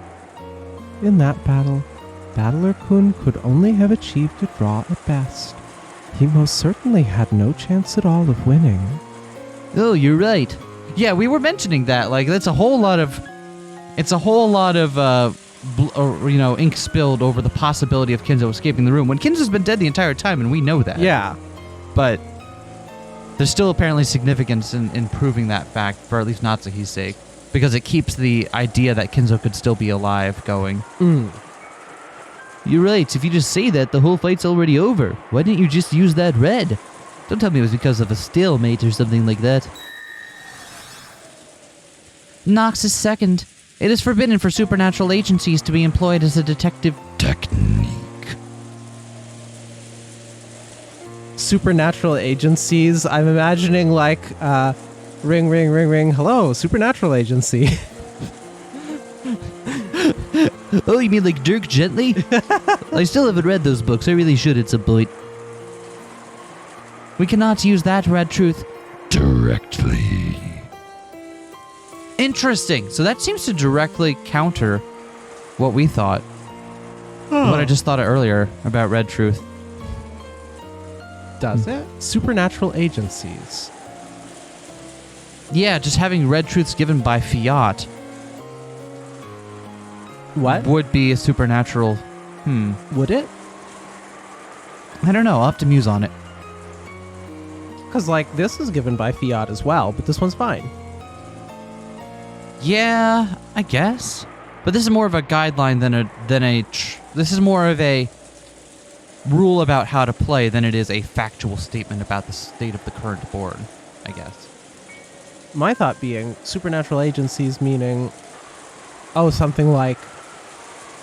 In that battle, Battler-kun could only have achieved a draw at best. He most certainly had no chance at all of winning. Oh, you're right. Yeah, we were mentioning that. Like, that's a whole lot of... It's a whole lot of, ink spilled over the possibility of Kinzo escaping the room, when Kinzo's been dead the entire time, and we know that. Yeah. But there's still apparently significance in proving that fact, for at least Natsuki's sake, because it keeps the idea that Kinzo could still be alive going. You're right. If you just say that, the whole fight's already over. Why didn't you just use that red? Don't tell me it was because of a stalemate or something like that. Knox is second. It is forbidden for supernatural agencies to be employed as a detective Technique. supernatural agencies, I'm imagining like ring, ring, ring, ring. Hello, supernatural agency. Oh, you mean like Dirk Gently? I still haven't read those books. I really should at some point. We cannot use that red truth Directly. Interesting. So that seems to directly counter what we thought. What I just thought earlier about red truth. Does it? Supernatural agencies. Yeah, just having red truths given by fiat What? would be a supernatural. Would it? I don't know. I'll have to muse on it. Because, like, this is given by fiat as well, but this one's fine. Yeah, I guess. But this is more of a guideline this is more of a rule about how to play than it is a factual statement about the state of the current board, I guess. My thought being supernatural agencies meaning, something like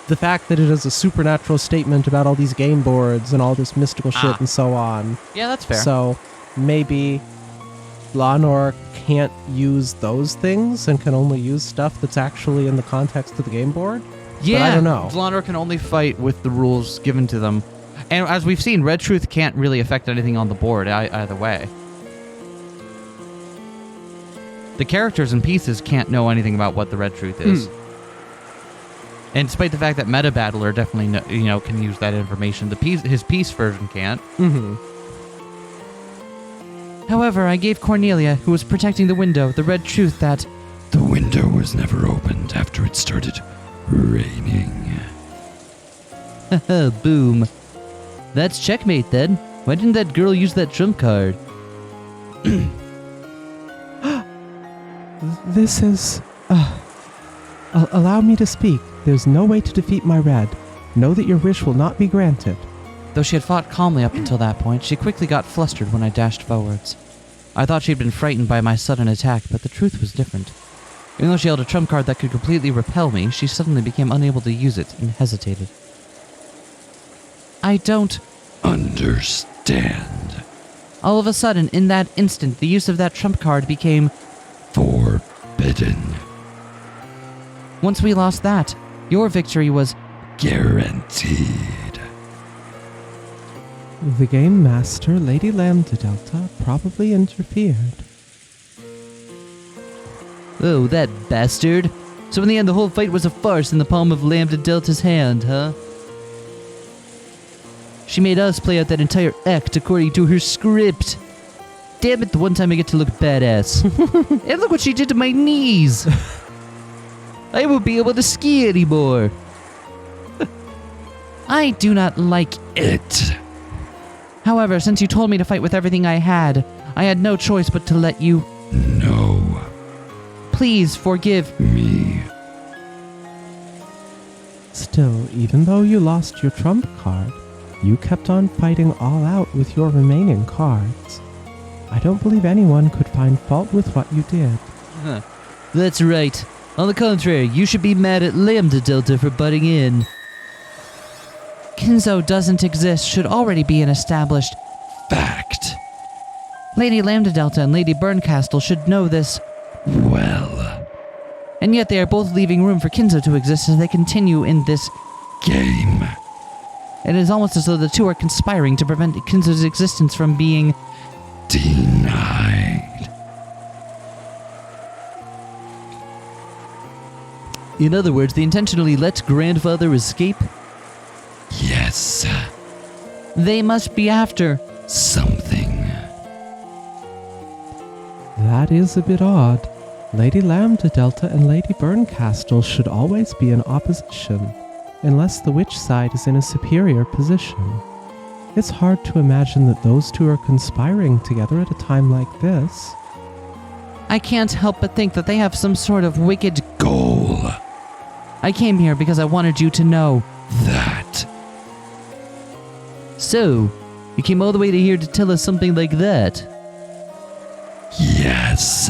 the fact that it is a supernatural statement about all these game boards and all this mystical shit and so on. Yeah, that's fair. So maybe Lanor can't use those things and can only use stuff that's actually in the context of the game board? Yeah, but I don't know. Lanor can only fight with the rules given to them. And as we've seen, red truth can't really affect anything on the board either way. The characters and pieces can't know anything about what the red truth is. And despite the fact that Meta Battler definitely can use that information, his piece version can't. Mm-hmm. However, I gave Cornelia, who was protecting the window, the red truth that The window was never opened after it started raining. boom. That's checkmate then. Why didn't that girl use that trump card? This is... allow me to speak. There's no way to defeat my red. Know that your wish will not be granted. Though she had fought calmly up until that point, she quickly got flustered when I dashed forwards. I thought she'd been frightened by my sudden attack, but the truth was different. Even though she held a trump card that could completely repel me, she suddenly became unable to use it and hesitated. I don't understand. All of a sudden, in that instant, the use of that trump card became Forbidden. Once we lost that, your victory was Guaranteed. The game master, Lady Lambda Delta, probably interfered. Oh, that bastard. So in the end, the whole fight was a farce in the palm of Lambda Delta's hand, huh? She made us play out that entire act according to her script. Damn it, the one time I get to look badass. And look what she did to my knees. I won't be able to ski anymore. I do not like It. However, since you told me to fight with everything I had no choice but to let you... No. Please forgive Me. Still, even though you lost your trump card, you kept on fighting all out with your remaining cards. I don't believe anyone could find fault with what you did. That's right. On the contrary, you should be mad at Lambda Delta for butting in. Kinzo doesn't exist should already be an established Fact. Lady Lambda Delta and Lady Burncastle should know this, Well. and yet they are both leaving room for Kinzo to exist as they continue in this. Game. It is almost as though the two are conspiring to prevent Kinzo's existence from being. Denied. In other words, they intentionally let grandfather escape? Yes. They must be after. Something. That is a bit odd. Lady Lambda Delta and Lady Burncastle should always be in opposition, unless the witch side is in a superior position. It's hard to imagine that those two are conspiring together at a time like this. I can't help but think that they have some sort of wicked. Goal. I came here because I wanted you to know. That. So, you came all the way to here to tell us something like that? Yes.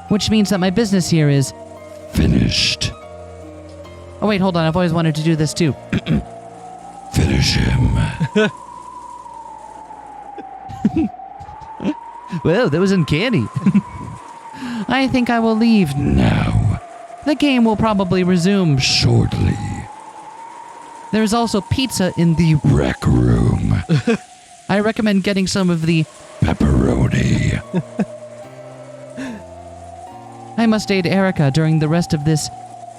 Which means that my business here is. Finished. Oh wait, hold on, I've always wanted to do this too. Finish him. Well, that was uncanny. I think I will leave. Now, The game will probably resume. shortly, There is also pizza in the... rec room. I recommend getting some of the... Pepperoni. I must aid Erica during the rest of this...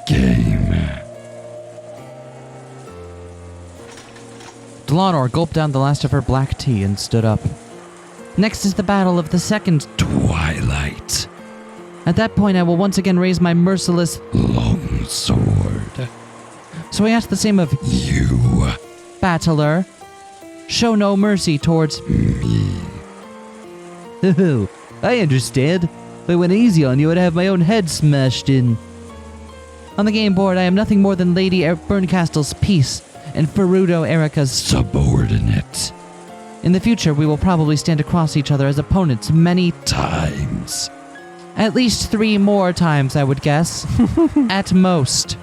Game. Delanor gulped down the last of her black tea and stood up. Next is the battle of the second. Twilight. At that point, I will once again raise my merciless... Long sword. So I ask the same of You. battler. Show no mercy towards... Me. Oh, I understand. If I went easy on you, I'd have my own head smashed in. On the game board, I am nothing more than Lady Berncastle's piece and Ferudo Erica's... Subordinate. In the future, we will probably stand across each other as opponents many... Times. At least 3 more times, I would guess. At most.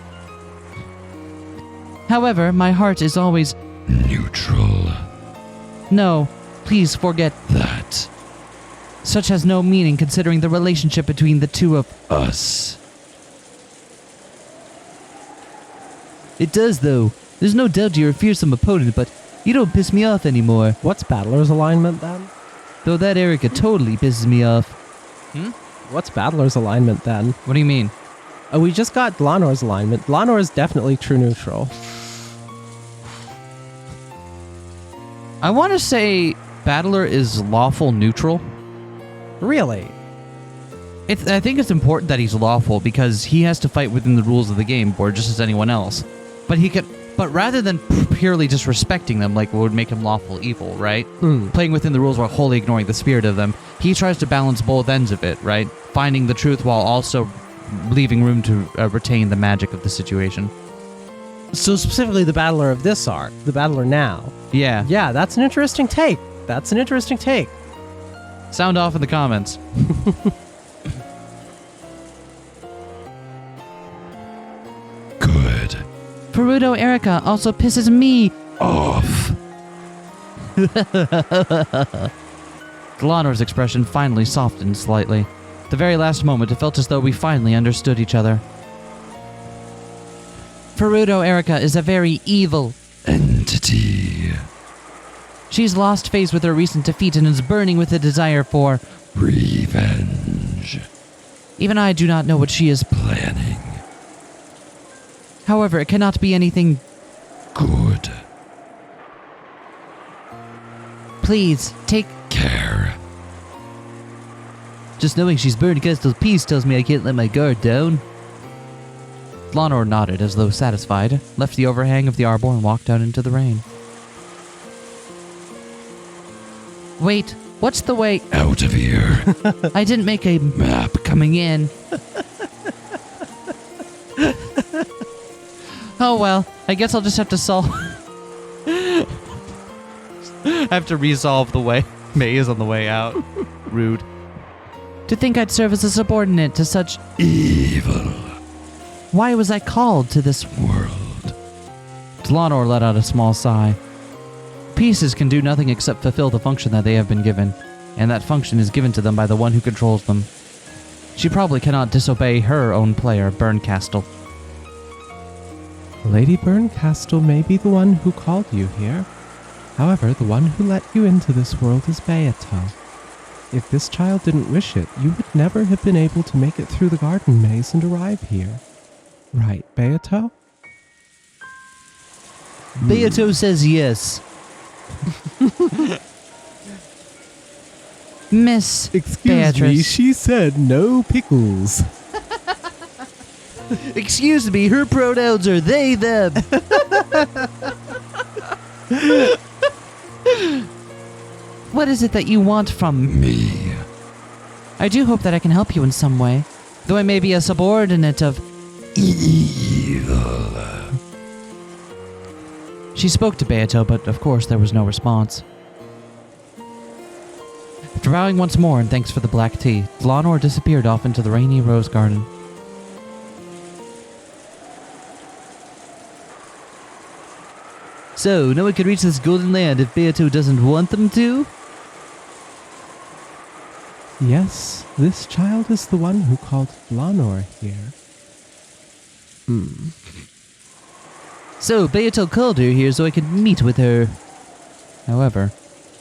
However, my heart is always... Neutral. No, please forget. That. Such has no meaning considering the relationship between the two of... Us. It does, though. There's no doubt you're a fearsome opponent, but you don't piss me off anymore. What's Battler's alignment then? Though that Erica totally pisses me off. What's Battler's alignment then? What do you mean? Oh, we just got Delanor's alignment. Delanor is definitely true neutral. I want to say Battler is lawful neutral. Really? I think it's important that he's lawful because he has to fight within the rules of the game board just as anyone else. But rather than purely disrespecting them, like what would make him lawful evil, right? Playing within the rules while wholly ignoring the spirit of them, he tries to balance both ends of it, right? Finding the truth while also leaving room to retain the magic of the situation. So specifically the Battler of this arc, the Battler now. Yeah. Yeah, that's an interesting take. That's an interesting take. Sound off in the comments. Good. Ferudo Erica also pisses me... Off. Delanor's expression finally softened slightly. At the very last moment, it felt as though we finally understood each other. Ferudo Erica is a very evil... Entity. She's lost phase with her recent defeat and is burning with a desire for... Revenge. Even I do not know what she is... Planning. However, it cannot be anything... Good. Please, take... Care. Just knowing she's Berncastle's piece tells me I can't let my guard down. Delanor nodded as though satisfied, left the overhang of the arbor and walked out into the rain. Wait, what's the way... Out of here. I didn't make a... Map. coming in. Oh well, I guess I'll just have to solve... I have to resolve the way May is on the way out. Rude. To think I'd serve as a subordinate to such... Evil. Why was I called to this... World. Delanor let out a small sigh. Pieces can do nothing except fulfill the function that they have been given, and that function is given to them by the one who controls them. She probably cannot disobey her own player, Berncastle. Lady Berncastle may be the one who called you here. However, the one who let you into this world is Beato. If this child didn't wish it, you would never have been able to make it through the garden maze and arrive here. Right, Beato? Beato says yes. Miss Beatrice. she said no pickles. Excuse me, her pronouns are they, them. What is it that you want from... Me. I do hope that I can help you in some way. Though I may be a subordinate of... Evil. She spoke to Beato, but of course there was no response. After bowing once more and thanks for the black tea, Delanor disappeared off into the rainy rose garden. So, no one can reach this golden land if Beato doesn't want them to? Yes, this child is the one who called Lanor here. So, Beato called her here so I could meet with her. However,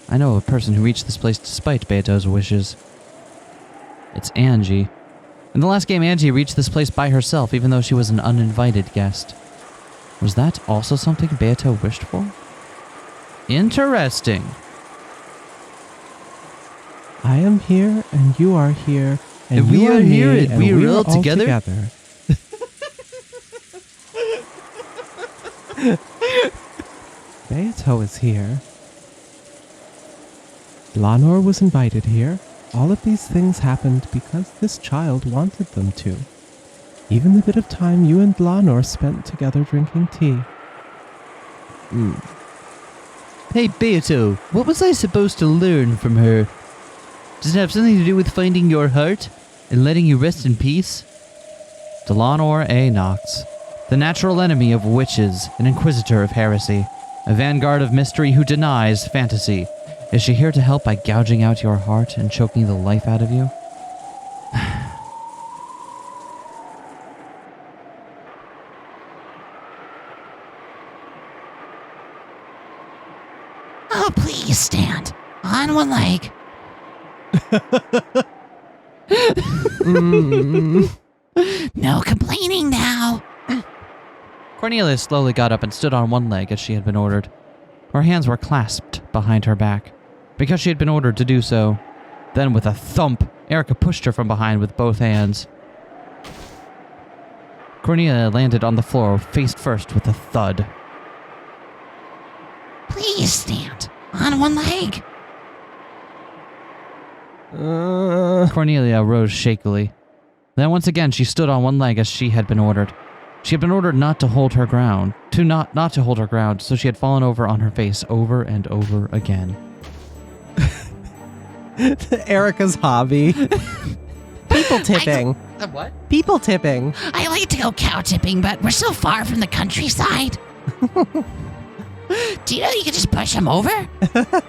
I know a person who reached this place despite Beato's wishes. It's Angie. In the last game, Angie reached this place by herself, even though she was an uninvited guest. Was that also something Beato wished for? Interesting. I am here, and you are here, and we you are here, me, and we are all together? Beato is here. Lanor was invited here. All of these things happened because this child wanted them to. Even the bit of time you and Lanor spent together drinking tea. Hey, Beato, what was I supposed to learn from her? Does it have something to do with finding your heart and letting you rest in peace? Delanor A. Knox, the natural enemy of witches, an inquisitor of heresy, a vanguard of mystery who denies fantasy. Is she here to help by gouging out your heart and choking the life out of you? Oh, please stand. On one leg. No complaining now. Cornelia slowly got up and stood on one leg as she had been ordered. Her hands were clasped behind her back, because she had been ordered to do so. Then with a thump, Erica pushed her from behind with both hands. Cornelia landed on the floor face first with a thud. Please stand. On one leg. Cornelia rose shakily. Then once again she stood on one leg as she had been ordered. She had been ordered not to hold her ground, not to hold her ground, so she had fallen over on her face over and over again. Erica's hobby. People tipping. What? People tipping. I like to go cow tipping, but we're so far from the countryside. Do you know you can just push them over?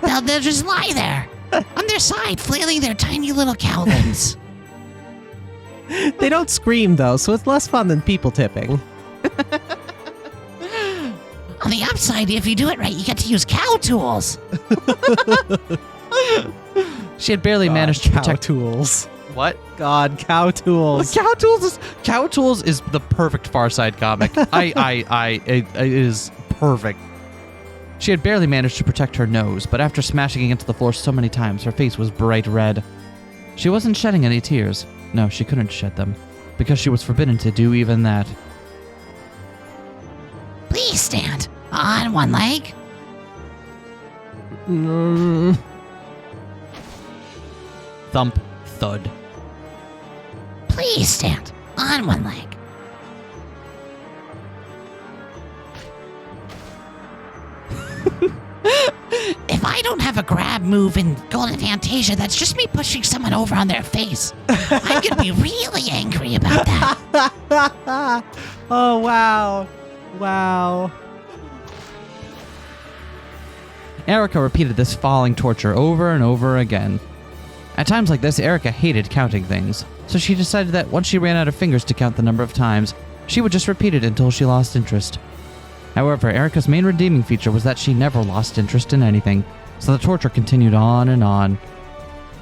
They'll just lie there on their side, flailing their tiny little cowlings. They don't scream, though, so it's less fun than people tipping. On the upside, if you do it right, you get to use cow tools. She had barely managed to cow protect... tools. What? God, cow tools. Cow Tools is the perfect Far Side comic. It is perfect. She had barely managed to protect her nose, but after smashing against the floor so many times, her face was bright red. She wasn't shedding any tears. No, she couldn't shed them, because she was forbidden to do even that. Please stand. On one leg. Thump, thud. Please stand. On one leg. If I don't have a grab move in Golden Fantasia, that's just me pushing someone over on their face. I'm gonna be really angry about that. Oh, wow. Wow. Erica repeated this falling torture over and over again. At times like this, Erica hated counting things, so she decided that once she ran out of fingers to count the number of times, she would just repeat it until she lost interest. However, Erica's main redeeming feature was that she never lost interest in anything, so the torture continued on and on.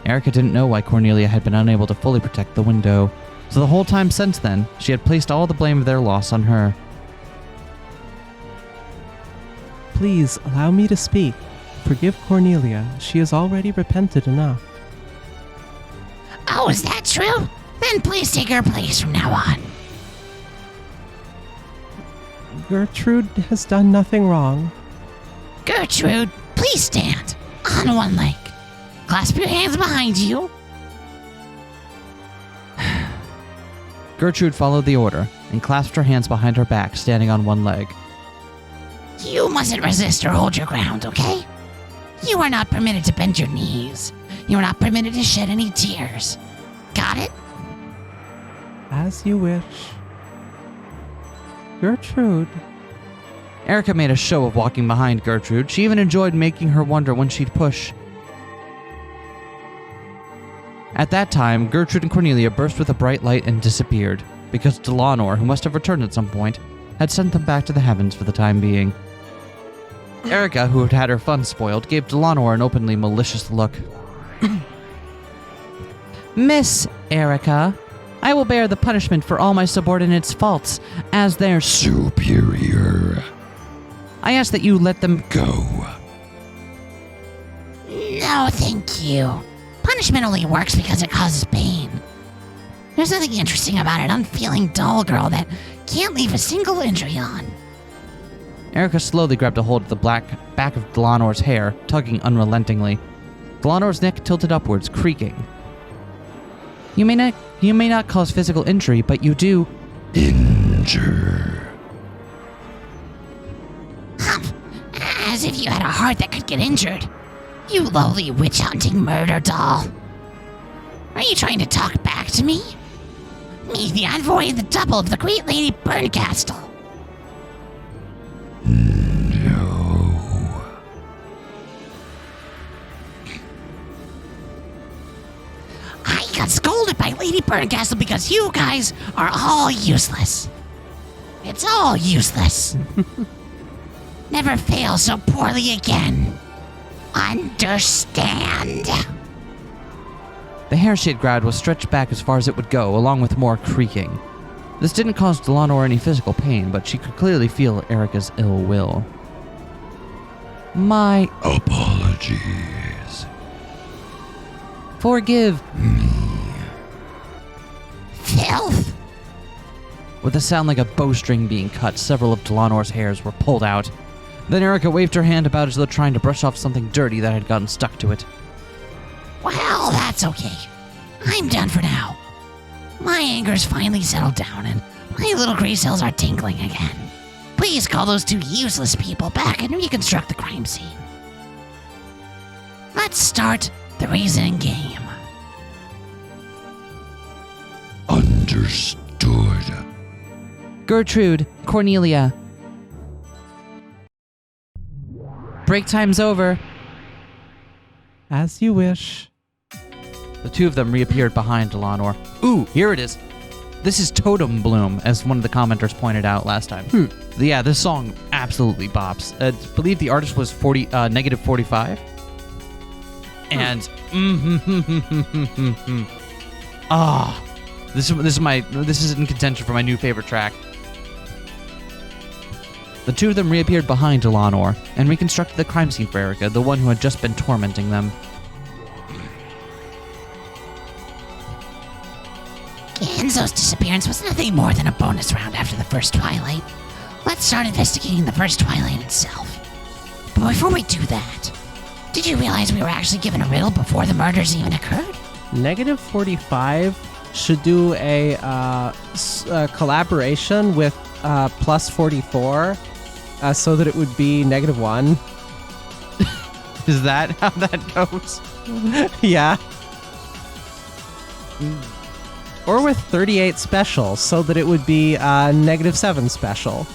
Erica didn't know why Cornelia had been unable to fully protect the window, so the whole time since then, she had placed all the blame of their loss on her. Please, allow me to speak. Forgive Cornelia. She has already repented enough. Oh, is that true? Then please take her place from now on. Gertrude has done nothing wrong. Gertrude, please stand. On one leg. Clasp your hands behind you. Gertrude followed the order and clasped her hands behind her back, standing on one leg. You mustn't resist or hold your ground, okay? You are not permitted to bend your knees. You are not permitted to shed any tears. Got it? As you wish. Gertrude. Erica made a show of walking behind Gertrude. She even enjoyed making her wonder when she'd push. At that time, Gertrude and Cornelia burst with a bright light and disappeared, because Delanor, who must have returned at some point, had sent them back to the heavens for the time being. Erica, who had had her fun spoiled, gave Delanor an openly malicious look. Miss Erica, I will bear the punishment for all my subordinates' faults as their Superior. I ask that you let them Go. No, thank you. Punishment only works because it causes pain. There's nothing interesting about an unfeeling doll girl that can't leave a single injury on. Erica slowly grabbed a hold of the black back of Delanor's hair, tugging unrelentingly. Delanor's neck tilted upwards, creaking. You may not cause physical injury, but you do. Injure. Humph. As if you had a heart that could get injured. You lowly witch-hunting murder doll. Are you trying to talk back to me? Me, the envoy and the double of the great lady Burncastle. No. I got scolded by Lady Burncastle because you guys are all useless. It's all useless. Never fail so poorly again. Understand? The hair she had grabbed was stretched back as far as it would go, along with more creaking. This didn't cause Delanor any physical pain, but she could clearly feel Erica's ill will. My Apologies. forgive. Filth? With a sound like a bowstring being cut, several of Delanor's hairs were pulled out. Then Erica waved her hand about as though trying to brush off something dirty that had gotten stuck to it. Well, that's okay. I'm done for now. My anger's finally settled down and my little gray cells are tingling again. Please call those two useless people back and reconstruct the crime scene. Let's start the reasoning game. Understood. Gertrude, Cornelia. Break time's over. As you wish. The two of them reappeared behind Delanor. Ooh, here it is. This is Totem Bloom, as one of the commenters pointed out last time. Yeah, this song absolutely bops. I believe the artist was negative 45. And this is in contention for my new favorite track. The two of them reappeared behind Delanor and reconstructed the crime scene for Erica, the one who had just been tormenting them. Enzo's disappearance was nothing more than a bonus round after the first Twilight. Let's start investigating the first Twilight itself. But before we do that, did you realize we were actually given a riddle before the murders even occurred? Negative 45 should do a collaboration with plus 44 so that it would be -1. Is that how that goes? Yeah. Or with 38 special so that it would be -7 special.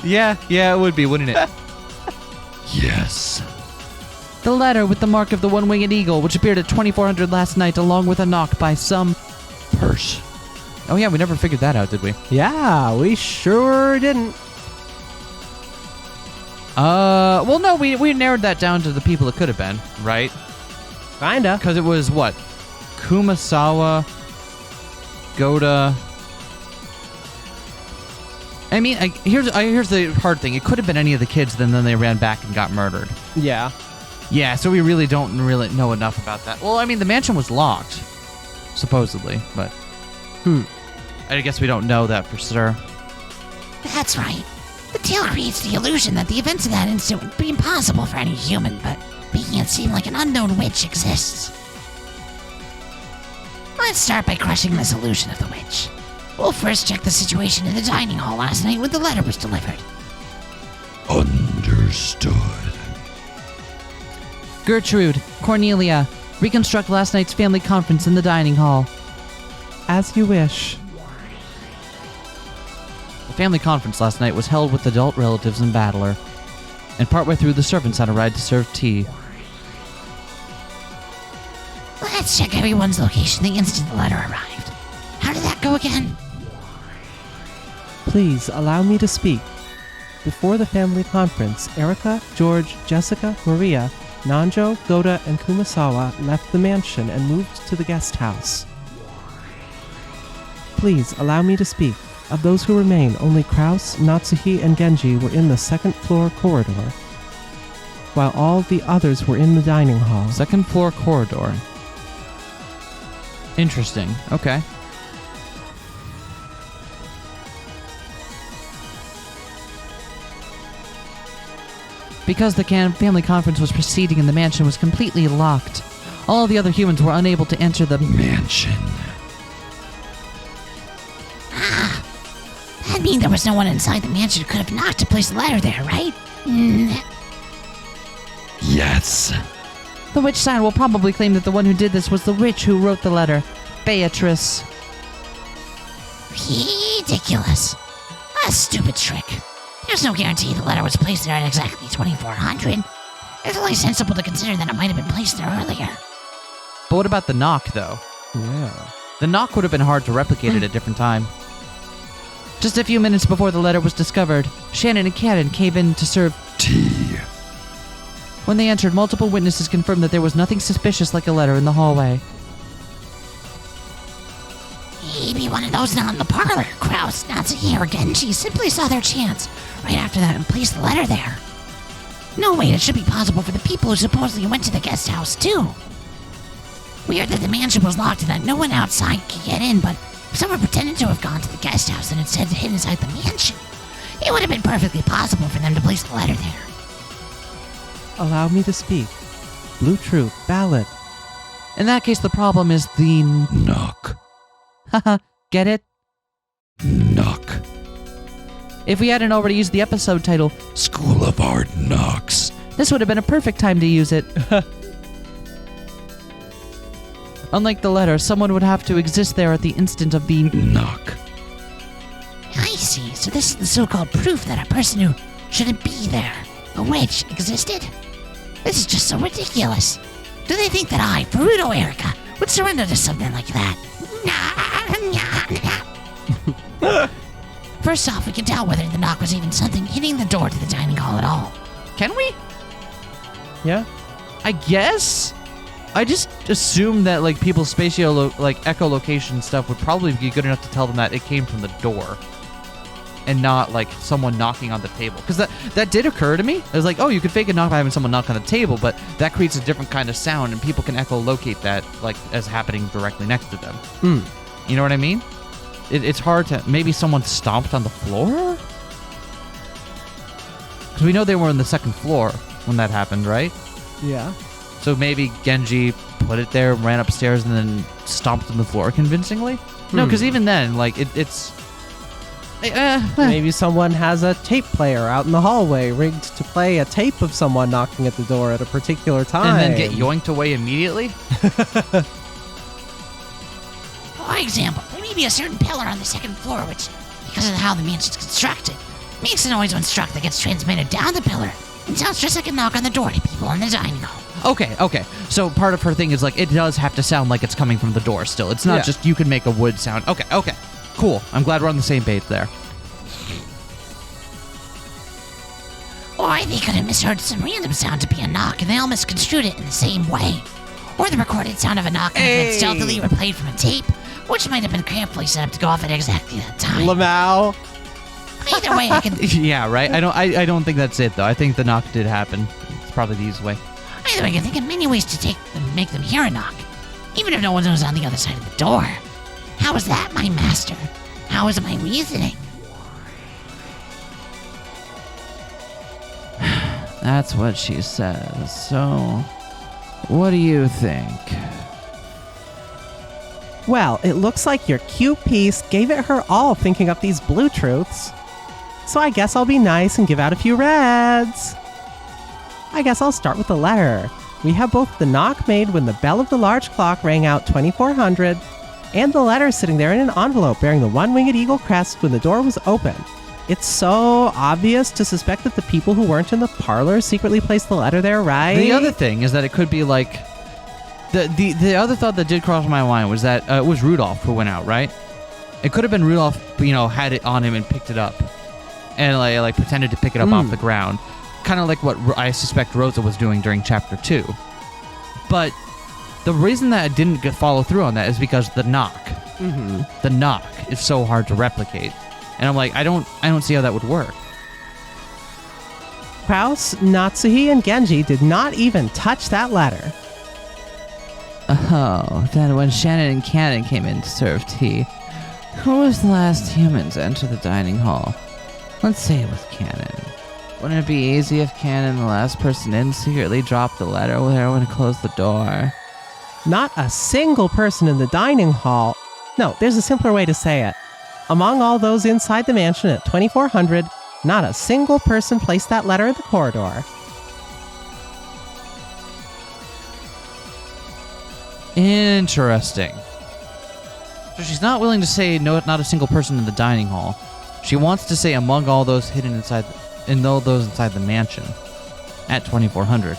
Yeah, it would be, wouldn't it? Yes. The letter with the mark of the one-winged eagle, which appeared at 2400 last night, along with a knock by some Purse. Oh yeah, we never figured that out, did we? Yeah, we sure didn't. Well, no, we narrowed that down to the people it could have been, right? Kinda. Because it was what? Kumasawa, Goda. I mean, here's the hard thing. It could have been any of the kids, then they ran back and got murdered. Yeah. Yeah, so we really don't really know enough about that. Well, I mean, the mansion was locked, supposedly, but I guess we don't know that for sure. That's right. The tale creates the illusion that the events of that instant would be impossible for any human, but making it seem like an unknown witch exists. Let's start by crushing this illusion of the witch. We'll first check the situation in the dining hall last night when the letter was delivered. Understood. Gertrude, Cornelia, reconstruct last night's family conference in the dining hall. As you wish. The family conference last night was held with adult relatives and Battler, and partway through the servants had arrived to serve tea. Let's check everyone's location the instant the letter arrived. How did that go again? Please allow me to speak. Before the family conference, Erica, George, Jessica, Maria, Nanjo, Goda, and Kumasawa left the mansion and moved to the guest house. Please allow me to speak. Of those who remain, only Kraus, Natsuhi, and Genji were in the second floor corridor, while all the others were in the dining hall. Second floor corridor. Interesting. Okay. Because the family conference was proceeding and the mansion was completely locked, all the other humans were unable to enter the Mansion. That means there was no one inside the mansion who could have knocked to place the letter there, right? Yes. The witch sign will probably claim that the one who did this was the witch who wrote the letter, Beatrice. Ridiculous. A stupid trick. There's no guarantee the letter was placed there at exactly 2400. It's only sensible to consider that it might have been placed there earlier. But what about the knock, though? Yeah. The knock would have been hard to replicate at a different time. Just a few minutes before the letter was discovered, Shannon and Cannon came in to serve Tea. When they entered, multiple witnesses confirmed that there was nothing suspicious like a letter in the hallway. Maybe one of those not in the parlor, Kraus, Natsuki, or Genji simply saw their chance right after that and placed the letter there. No, wait, it should be possible for the people who supposedly went to the guest house, too. Weird that the mansion was locked and that no one outside could get in, but if someone pretended to have gone to the guest house and instead hid inside the mansion, it would have been perfectly possible for them to place the letter there. Allow me to speak. Blue Truth, ballot. In that case, the problem is the... Knock. Haha, get it? Knock. If we hadn't already used the episode title, School of Hard Knocks. this would have been a perfect time to use it. Unlike the letter, someone would have to exist there at the instant of the... Knock. I see, so this is the so-called proof that a person who shouldn't be there, a witch, existed? This is just so ridiculous. Do they think that I, Furuto Erica, would surrender to something like that? First off, we can tell whether the knock was even something hitting the door to the dining hall at all. Can we? Yeah? I guess? I just assume that, like, people's echolocation stuff would probably be good enough to tell them that it came from the door. And not, like, someone knocking on the table. Because that did occur to me. It was like, oh, you could fake a knock by having someone knock on the table, but that creates a different kind of sound, and people can echolocate that, like, as happening directly next to them. You know what I mean? It's hard to... Maybe someone stomped on the floor? Because we know they were on the second floor when that happened, right? Yeah. So maybe Genji put it there, ran upstairs, and then stomped on the floor convincingly? No, because even then, like, it's... Maybe someone has a tape player out in the hallway rigged to play a tape of someone knocking at the door at a particular time. And then get yoinked away immediately? For example, there may be a certain pillar on the second floor which, because of how the mansion's constructed, makes a noise when struck that gets transmitted down the pillar and sounds just like a knock on the door to people in the dining hall. Okay. So part of her thing is, like, it does have to sound like it's coming from the door still. It's not just you can make a wood sound. Okay. Cool. I'm glad we're on the same page there. Or they could have misheard some random sound to be a knock and they all misconstrued it in the same way. Or the recorded sound of a knock could have been stealthily replayed from a tape, which might have been carefully set up to go off at exactly that time. Lamau. Either way, I can... Yeah, right? I don't think that's it, though. I think the knock did happen. It's probably the easy way. Either way, I can think of many ways to make them hear a knock, even if no one knows on the other side of the door. How is that, my master? How is my reasoning? That's what she says. So, what do you think? Well, it looks like your cute piece gave it her all thinking up these blue truths. So I guess I'll be nice and give out a few reds. I guess I'll start with the letter. We have both the knock made when the bell of the large clock rang out 2400, and the letter sitting there in an envelope bearing the one-winged eagle crest when the door was open. It's so obvious to suspect that the people who weren't in the parlor secretly placed the letter there, right? The other thing is that it could be like The other thought that did cross my mind was that it was Rudolph who went out, right? It could have been Rudolph, had it on him and picked it up, and like pretended to pick it up off the ground, kind of like what I suspect Rosa was doing during Chapter 2. But the reason that I didn't follow through on that is because the knock. Mm-hmm. The knock is so hard to replicate, and I'm like, I don't see how that would work. Kraus, Natsuhi, and Genji did not even touch that letter. Oh, then when Shannon and Cannon came in to serve tea, who was the last human to enter the dining hall? Let's say it was Cannon. Wouldn't it be easy if Cannon, the last person in, secretly dropped the letter there when it closed the door? Not a single person in the dining hall. No, there's a simpler way to say it. Among all those inside the mansion at 2400, not a single person placed that letter in the corridor. Interesting. So she's not willing to say no, not a single person in the dining hall. She wants to say among all those hidden inside, those inside the mansion at 2400.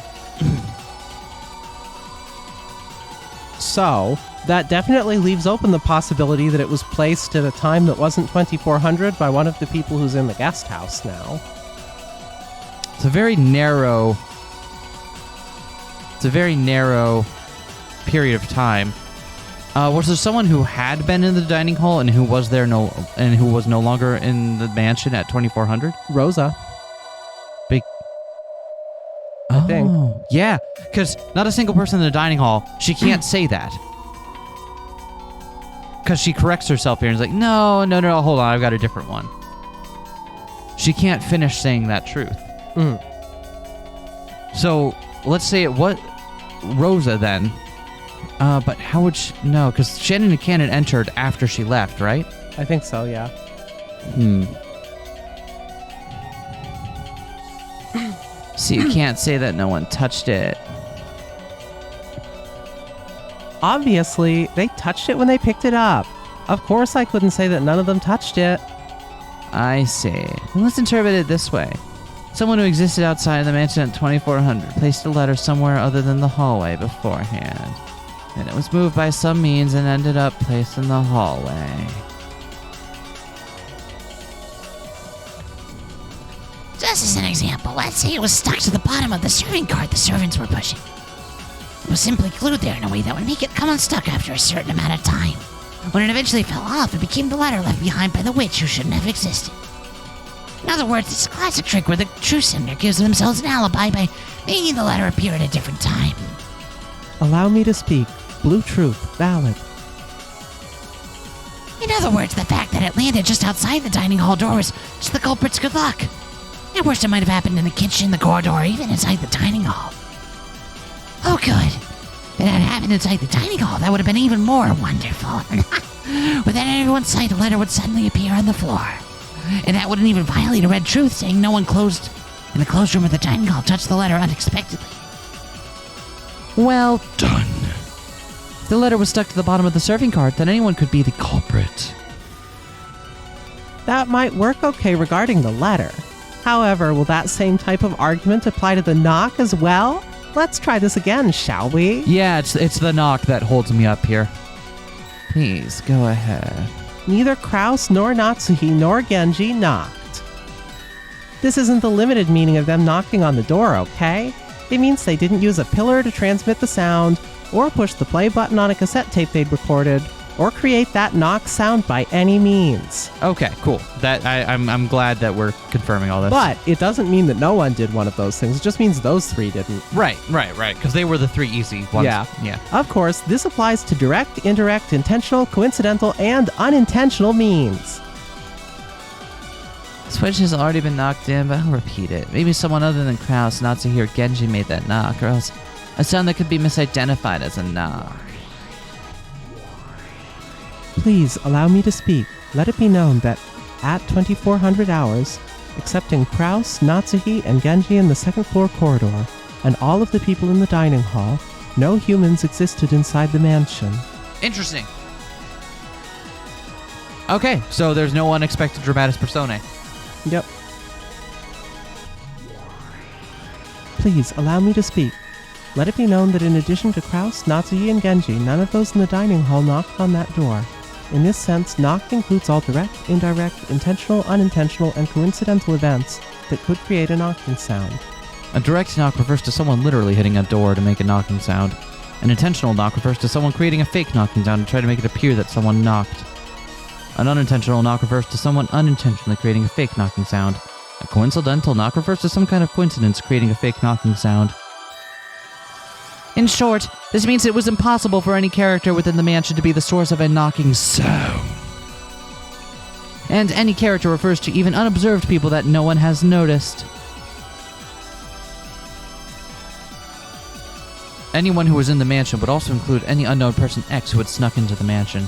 So, that definitely leaves open the possibility that it was placed at a time that wasn't 2400 by one of the people who's in the guest house now. It's a very narrow period of time. Was there someone who had been in the dining hall and who was no longer in the mansion at 2400? Rosa. I think. Yeah, because not a single person in the dining hall. She can't say that. Because she corrects herself here and is like, no, hold on, I've got a different one. She can't finish saying that truth. So, let's say it was Rosa then. But how would she... No, because Shannon and Cannon entered after she left, right? I think so, yeah. So you can't say that no one touched it. Obviously, they touched it when they picked it up. Of course I couldn't say that none of them touched it. I see. Well, let's interpret it this way. Someone who existed outside of the mansion at 2400 placed a letter somewhere other than the hallway beforehand. Then it was moved by some means and ended up placed in the hallway. Just as an example, let's say it was stuck to the bottom of the serving cart the servants were pushing. It was simply glued there in a way that would make it come unstuck after a certain amount of time. When it eventually fell off, it became the letter left behind by the witch who shouldn't have existed. In other words, it's a classic trick where the true sender gives themselves an alibi by making the letter appear at a different time. Allow me to speak. Blue truth, valid. In other words, the fact that it landed just outside the dining hall door was just the culprit's good luck. At worst, it might have happened in the kitchen, the corridor, or even inside the dining hall. Oh, good. If it had happened inside the dining hall, that would have been even more wonderful. Within everyone's sight, a letter would suddenly appear on the floor. And that wouldn't even violate a red truth saying no one closed in the closed room of the dining hall touched the letter unexpectedly. Well Done. If the letter was stuck to the bottom of the serving cart, then anyone could be the Culprit. That might work okay regarding the letter. However, will that same type of argument apply to the knock as well? Let's try this again, shall we? Yeah, it's the knock that holds me up here. Please, go ahead. Neither Kraus nor Natsuhi nor Genji knocked. This isn't the limited meaning of them knocking on the door, okay? It means they didn't use a pillar to transmit the sound, or push the play button on a cassette tape they'd recorded, or create that knock sound by any means. Okay, cool. That I'm glad that we're confirming all this. But it doesn't mean that no one did one of those things. It just means those three didn't. Right. Because they were the three easy ones. Yeah. Of course, this applies to direct, indirect, intentional, coincidental, and unintentional means. Switch has already been knocked in, but I'll repeat it. Maybe someone other than Kraus, Natsuhi, or Genji made that knock, or else a sound that could be misidentified as a knock. Please allow me to speak. Let it be known that at 2400 hours, excepting Kraus, Natsuhi, and Genji in the second floor corridor, and all of the people in the dining hall, no humans existed inside the mansion. Interesting. Okay, so there's no unexpected dramatis personae. Yep. Please allow me to speak. Let it be known that in addition to Kraus, Natsuki, and Genji, none of those in the dining hall knocked on that door. In this sense, knocked includes all direct, indirect, intentional, unintentional, and coincidental events that could create a knocking sound. A direct knock refers to someone literally hitting a door to make a knocking sound. An intentional knock refers to someone creating a fake knocking sound to try to make it appear that someone knocked. An unintentional knock refers to someone unintentionally creating a fake knocking sound. A coincidental knock refers to some kind of coincidence creating a fake knocking sound. In short, this means it was impossible for any character within the mansion to be the source of a knocking sound. And any character refers to even unobserved people that no one has noticed. Anyone who was in the mansion would also include any unknown person X who had snuck into the mansion.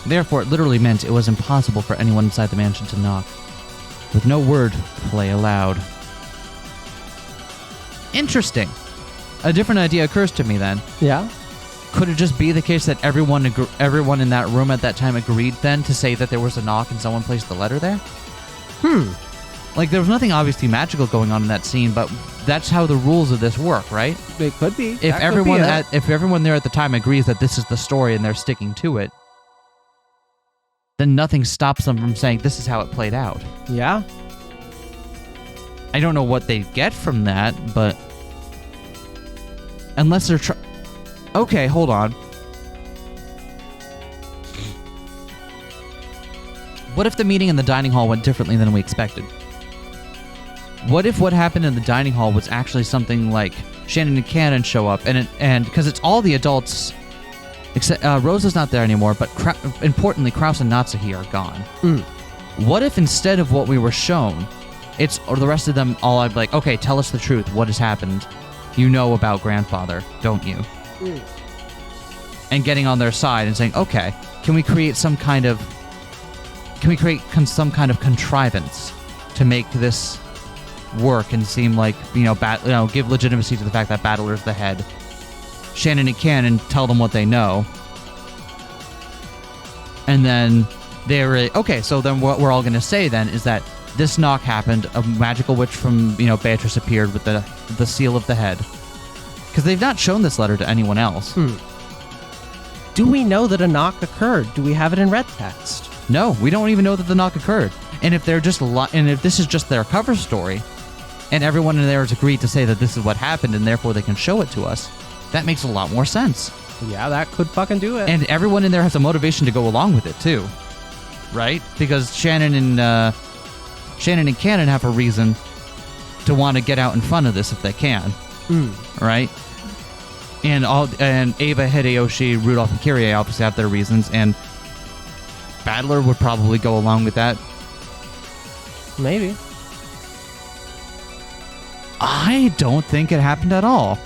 Therefore, it literally meant it was impossible for anyone inside the mansion to knock. With no word play allowed. Interesting. A different idea occurs to me then. Yeah? Could it just be the case that everyone in that room at that time agreed then to say that there was a knock and someone placed the letter there? Like, there was nothing obviously magical going on in that scene, but that's how the rules of this work, right? It could be. If everyone there at the time agrees that this is the story and they're sticking to it, then nothing stops them from saying this is how it played out. Yeah? I don't know what they get from that, but unless they're okay, hold on. What if the meeting in the dining hall went differently than we expected? What if what happened in the dining hall was actually something like Shannon and Cannon show up, and because it's all the adults, except Rose is not there anymore, but importantly, Kraus and Natsuki are gone. What if instead of what we were shown, or the rest of them all I'd be like, okay, tell us the truth. What has happened? You know about grandfather, don't you? And getting on their side and saying, okay, can we create some kind of contrivance to make this work and seem like, give legitimacy to the fact that Battler's the head. Shannon and Cannon tell them what they know. And then they're okay, so then what we're all going to say then is that this knock happened, a magical witch from, Beatrice appeared with the seal of the head. Because they've not shown this letter to anyone else. Do we know that a knock occurred? Do we have it in red text? No, we don't even know that the knock occurred. And if they're and if this is just their cover story, and everyone in there has agreed to say that this is what happened, and therefore they can show it to us, that makes a lot more sense. Yeah, that could fucking do it. And everyone in there has a motivation to go along with it too, right? Because Shannon and Cannon have a reason to want to get out in front of this if they can, right? And Ava, Hideyoshi, Rudolph, and Kyrie obviously have their reasons, and Battler would probably go along with that. Maybe. I don't think it happened at all.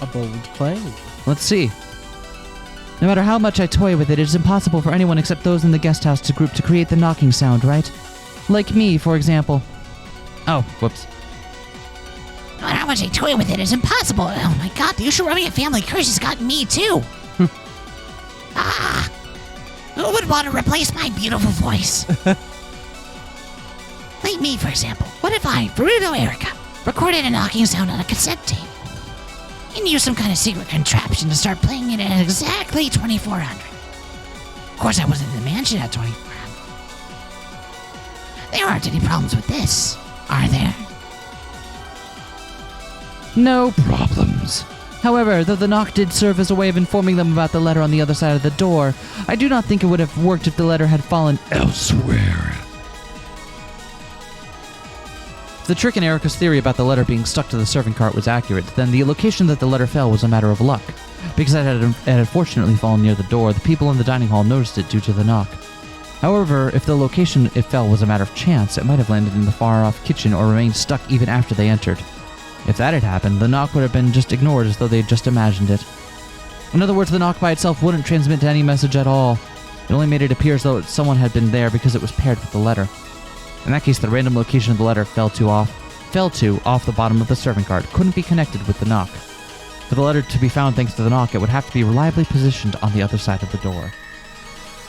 A bold claim. Let's see. No matter how much I toy with it, it is impossible for anyone except those in the guest house to group to create the knocking sound, right? Like me, for example. Oh, whoops. No matter how much I toy with it, it's impossible. Oh my god, the Ushiromi family curse has got me too. Who would want to replace my beautiful voice? Like me, for example. What if I, Burrito Erica, recorded a knocking sound on a cassette tape and used some kind of secret contraption to start playing it at exactly 2400? Of course, I wasn't in the mansion at 2400. There aren't any problems with this, are there? No problems. However, though the knock did serve as a way of informing them about the letter on the other side of the door, I do not think it would have worked if the letter had fallen elsewhere. If the trick in Erica's theory about the letter being stuck to the serving cart was accurate, then the location that the letter fell was a matter of luck. Because it had fortunately fallen near the door, the people in the dining hall noticed it due to the knock. However, if the location it fell was a matter of chance, it might have landed in the far-off kitchen or remained stuck even after they entered. If that had happened, the knock would have been just ignored as though they had just imagined it. In other words, the knock by itself wouldn't transmit any message at all. It only made it appear as though someone had been there because it was paired with the letter. In that case, the random location of the letter fell to off the bottom of the serving cart couldn't be connected with the knock. For the letter to be found thanks to the knock, it would have to be reliably positioned on the other side of the door.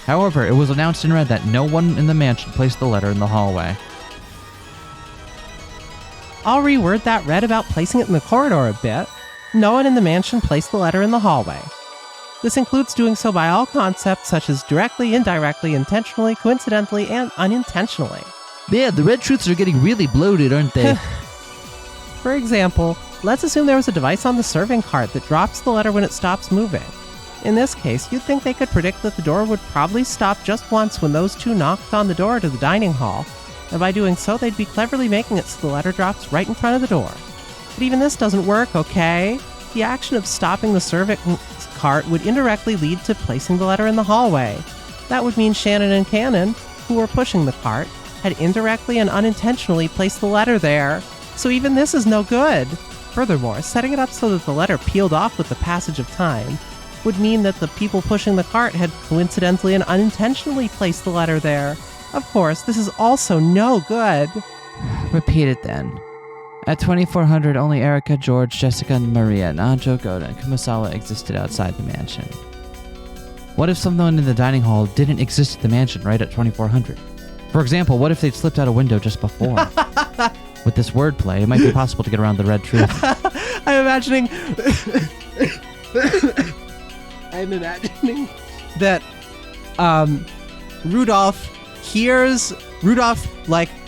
However, it was announced in red that no one in the mansion placed the letter in the hallway. I'll reword that read about placing it in the corridor a bit. No one in the mansion placed the letter in the hallway. This includes doing so by all concepts such as directly, indirectly, intentionally, coincidentally, and unintentionally. Yeah, the red truths are getting really bloated, aren't they? For example, let's assume there was a device on the serving cart that drops the letter when it stops moving. In this case, you'd think they could predict that the door would probably stop just once when those two knocked on the door to the dining hall, and by doing so, they'd be cleverly making it so the letter drops right in front of the door. But even this doesn't work, okay? The action of stopping the serving cart would indirectly lead to placing the letter in the hallway. That would mean Shannon and Cannon, who were pushing the cart, had indirectly and unintentionally placed the letter there. So even this is no good. Furthermore, setting it up so that the letter peeled off with the passage of time would mean that the people pushing the cart had coincidentally and unintentionally placed the letter there. Of course, this is also no good. Repeat it then. At 2400, only Erica, George, Jessica, and Maria, Najo, Goda, and Kumasawa existed outside the mansion. What if someone in the dining hall didn't exist at the mansion right at 2400? For example, what if they'd slipped out a window just before? With this wordplay, it might be possible to get around the red truth. I'm imagining that Rudolph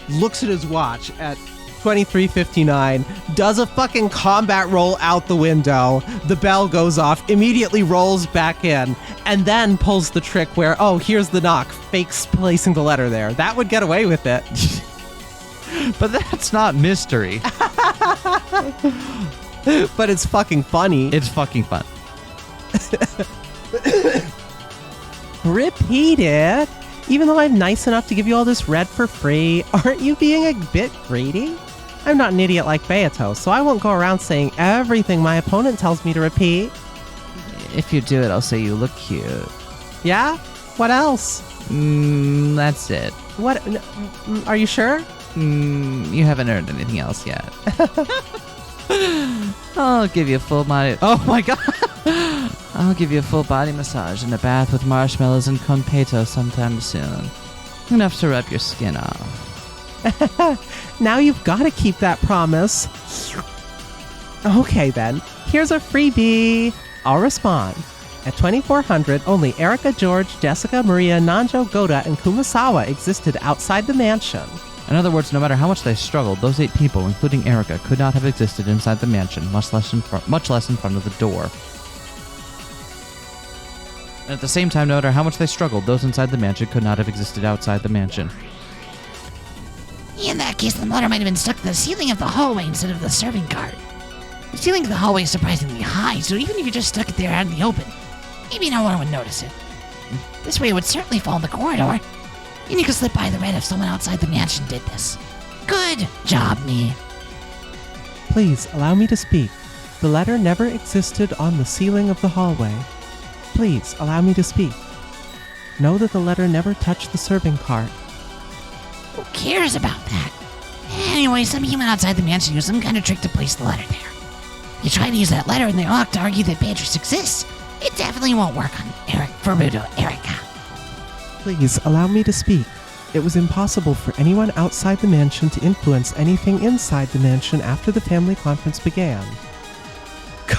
looks at his watch at 23:59, does a fucking combat roll out the window, the bell goes off, immediately rolls back in, and then pulls the trick where, oh, here's the knock, fakes placing the letter there. That would get away with it. But that's not mystery. But it's fucking funny. It's fucking fun. Repeat it. Even though I'm nice enough to give you all this red for free, aren't you being a bit greedy? I'm not an idiot like Beato, so I won't go around saying everything my opponent tells me to repeat. If you do it, I'll say you look cute. Yeah? What else? That's it. What? Are you sure? You haven't earned anything else yet. I'll give you a full body. Oh my god! I'll give you a full body massage and a bath with marshmallows and confeito sometime soon. Enough to rub your skin off. Now you've got to keep that promise. Okay then, here's a freebie. I'll respond. At 2400, only Erica, George, Jessica, Maria, Nanjo, Goda, and Kumasawa existed outside the mansion. In other words, no matter how much they struggled, those 8 people, including Erica, could not have existed inside the mansion, much less in front of the door. And at the same time, no matter how much they struggled, those inside the mansion could not have existed outside the mansion. In that case, the letter might have been stuck to the ceiling of the hallway instead of the serving cart. The ceiling of the hallway is surprisingly high, so even if you just stuck it there out in the open, maybe no one would notice it. This way it would certainly fall in the corridor, and you could slip by the red if someone outside the mansion did this. Good job, me. Please allow me to speak. The letter never existed on the ceiling of the hallway. Please allow me to speak. Know that the letter never touched the serving cart. Who cares about that? Anyway, some human outside the mansion used some kind of trick to place the letter there. You try to use that letter and they all to argue that Beatrice exists. It definitely won't work on Erica. Please allow me to speak. It was impossible for anyone outside the mansion to influence anything inside the mansion after the family conference began.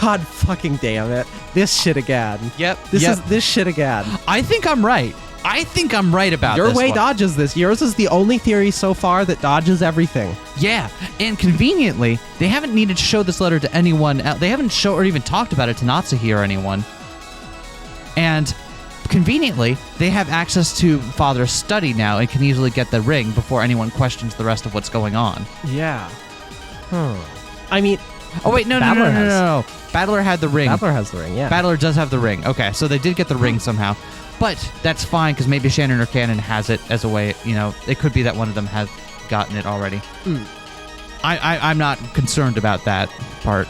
God fucking damn it. This shit again. Yep. This shit again. I think I'm right. I think I'm right about Your this way one. dodges this. Yours is the only theory so far that dodges everything. Yeah, and conveniently, they haven't needed to show this letter to anyone else. They haven't shown or even talked about it to Natsuhi or anyone. And conveniently, they have access to Father's study now and can easily get the ring before anyone questions the rest of what's going on. Yeah. I mean... Oh, wait, no. Battler had the ring. Battler has the ring, yeah. Battler does have the ring. Okay, so they did get the ring somehow. But that's fine, because maybe Shannon or Cannon has it as a way, it could be that one of them has gotten it already. I'm not concerned about that part.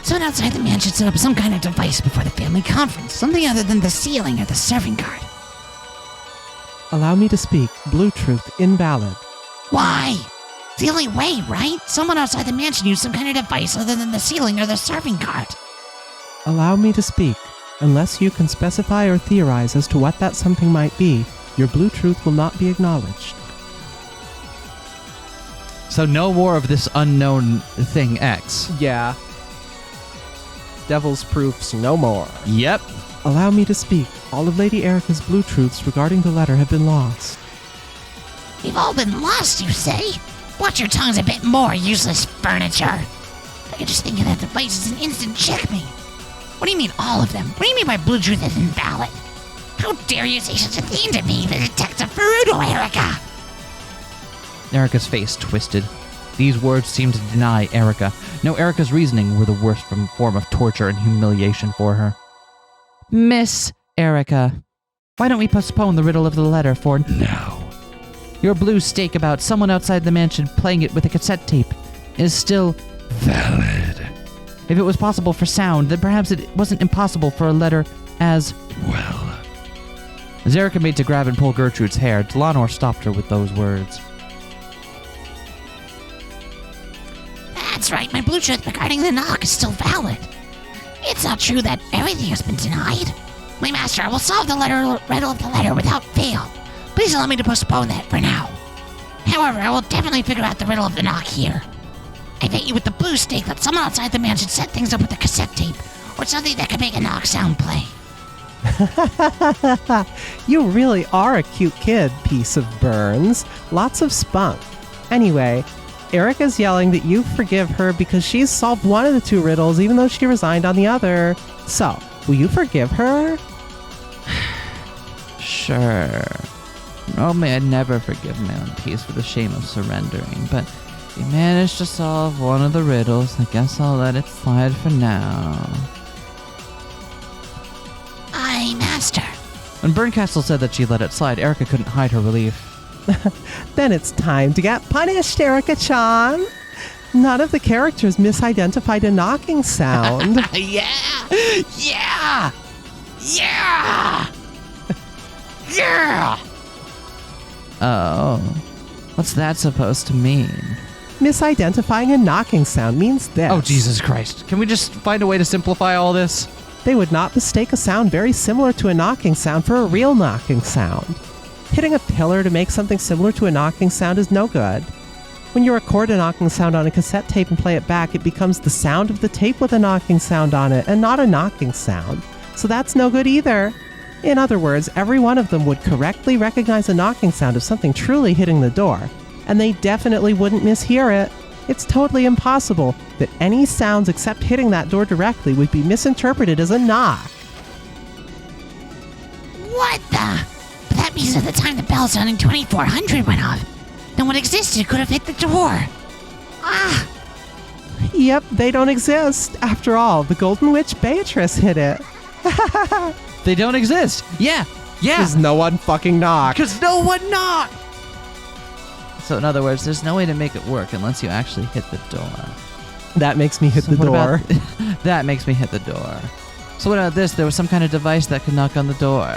Someone outside the mansion set up some kind of device before the family conference, something other than the ceiling or the serving cart. Allow me to speak. Blue truth, invalid. Why? It's the only way, right? Someone outside the mansion used some kind of device other than the ceiling or the serving cart. Allow me to speak. Unless you can specify or theorize as to what that something might be, your blue truth will not be acknowledged. So no more of this unknown thing X. Yeah. Devil's proofs no more. Yep. Allow me to speak. All of Lady Erica's blue truths regarding the letter have been lost. We've all been lost, you say? Watch your tongues a bit more, useless furniture. I could just think of that device as an instant checkmate. What do you mean, all of them? What do you mean by blue truth is invalid? How dare you say such a thing to me, the detective Ferudo, Erica? Erica's face twisted. These words seemed to deny Erica. No, Erica's reasoning were the worst form of torture and humiliation for her. Miss Erica, why don't we postpone the riddle of the letter for Now. your blue stake about someone outside the mansion playing it with a cassette tape is still Valid. If it was possible for sound, then perhaps it wasn't impossible for a letter as Well. As Erica made to grab and pull Gertrude's hair, Delanor stopped her with those words. That's right, my blue truth regarding the knock is still valid. It's not true that everything has been denied. My master, I will solve the riddle of the letter without fail. Please allow me to postpone that for now. However, I will definitely figure out the riddle of the knock here. I bet you with the blue stake that someone outside the mansion set things up with a cassette tape, or something that could make a knock sound play. You really are a cute kid, piece of Burns. Lots of spunk. Anyway, Erica's yelling that you forgive her because she's solved one of the two riddles even though she resigned on the other. So, will you forgive her? Sure. Normally I'd never forgive my own piece for the shame of surrendering, but you managed to solve one of the riddles. I guess I'll let it slide for now. Aye, master. When Burncastle said that she let it slide, Erica couldn't hide her relief. Then it's time to get punished, Erica-chan. None of the characters misidentified a knocking sound. Yeah! Yeah! Yeah! Yeah! Oh. What's that supposed to mean? Misidentifying a knocking sound means this. Oh, Jesus Christ. Can we just find a way to simplify all this? They would not mistake a sound very similar to a knocking sound for a real knocking sound. Hitting a pillar to make something similar to a knocking sound is no good. When you record a knocking sound on a cassette tape and play it back, it becomes the sound of the tape with a knocking sound on it, and not a knocking sound. So that's no good either. In other words, every one of them would correctly recognize a knocking sound of something truly hitting the door, and they definitely wouldn't mishear it. It's totally impossible that any sounds except hitting that door directly would be misinterpreted as a knock. What the? But that means at the time the bell sounding 2400 went off, then what existed could have hit the door. Ah! Yep, they don't exist. After all, the Golden Witch Beatrice hit it. They don't exist. Yeah. Because no one fucking knocked. Because no one knocked. So in other words, there's no way to make it work unless you actually hit the door. That makes me hit So the what door. about- that makes me hit the door. So what about this? There was some kind of device that could knock on the door.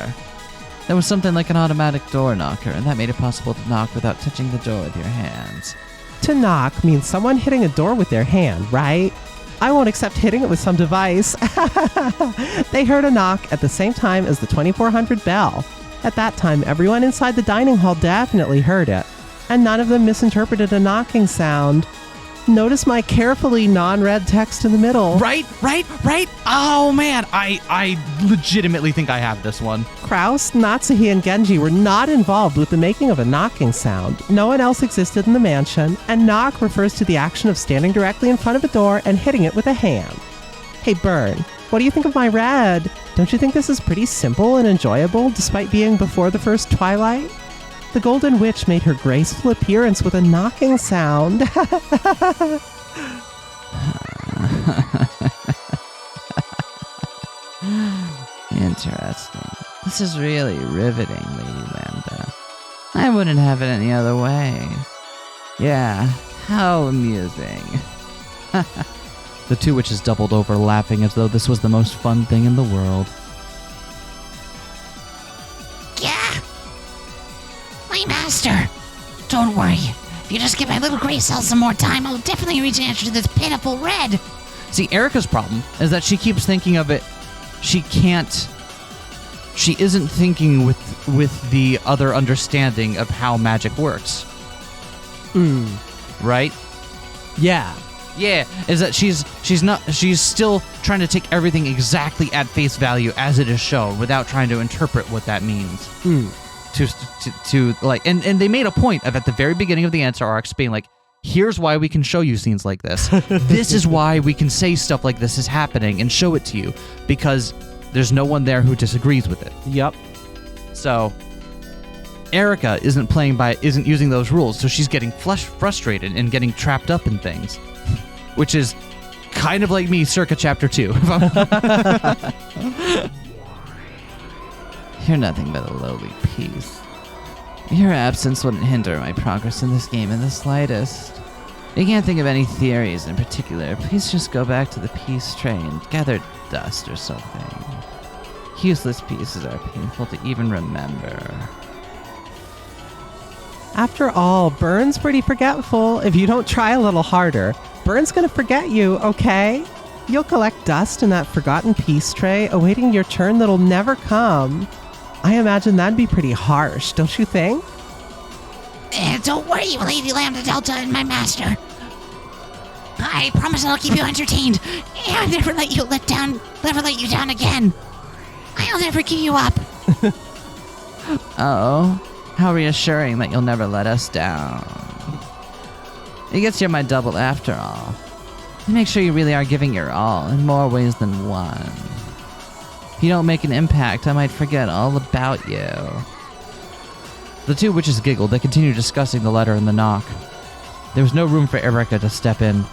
There was something like an automatic door knocker, and that made it possible to knock without touching the door with your hands. To knock means someone hitting a door with their hand, right? I won't accept hitting it with some device. They heard a knock at the same time as the 2400 bell. At that time, everyone inside the dining hall definitely heard it, and none of them misinterpreted a knocking sound. Notice my carefully non-read text in the middle. Right. Oh man, I legitimately think I have this one. Kraus, Natsuhi, and Genji were not involved with the making of a knocking sound. No one else existed in the mansion, and knock refers to the action of standing directly in front of a door and hitting it with a hand. Hey, Burn, what do you think of my read? Don't you think this is pretty simple and enjoyable, despite being before the first twilight? The Golden Witch made her graceful appearance with a knocking sound. Interesting. This is really riveting, Lady Lambda. I wouldn't have it any other way. Yeah, how amusing. The two witches doubled over, laughing as though this was the most fun thing in the world. Yeah! My master! Don't worry. If you just give my little gray cell some more time, I'll definitely reach an answer to this pitiful red. See, Erica's problem is that she keeps thinking of it. She isn't thinking with the other understanding of how magic works. right? Yeah. Yeah, is that she's still trying to take everything exactly at face value as it is shown without trying to interpret what that means. To like, and they made a point of at the very beginning of the answer arcs being like, here's why we can show you scenes like this. This is why we can say stuff like this is happening and show it to you, because there's no one there who disagrees with it. Yep. So Erica isn't using those rules, so she's getting frustrated and getting trapped up in things, which is kind of like me circa chapter 2. You're nothing but a lowly piece. Your absence wouldn't hinder my progress in this game in the slightest. You can't think of any theories in particular. Please just go back to the peace tray and gather dust or something. Useless pieces are painful to even remember. After all, Burn's pretty forgetful. If you don't try a little harder, Burn's gonna forget you, okay? You'll collect dust in that forgotten peace tray, awaiting your turn that'll never come. I imagine that'd be pretty harsh, don't you think? Don't worry, Lady Lambda Delta and my master. I promise I'll keep you entertained. I'll never let you down again. I'll never give you up. Oh, how reassuring that you'll never let us down. I guess you're my double after all. Make sure you really are giving your all in more ways than one. If you don't make an impact, I might forget all about you. The two witches giggled. They continued discussing the letter and the knock. There was no room for Erica to step in.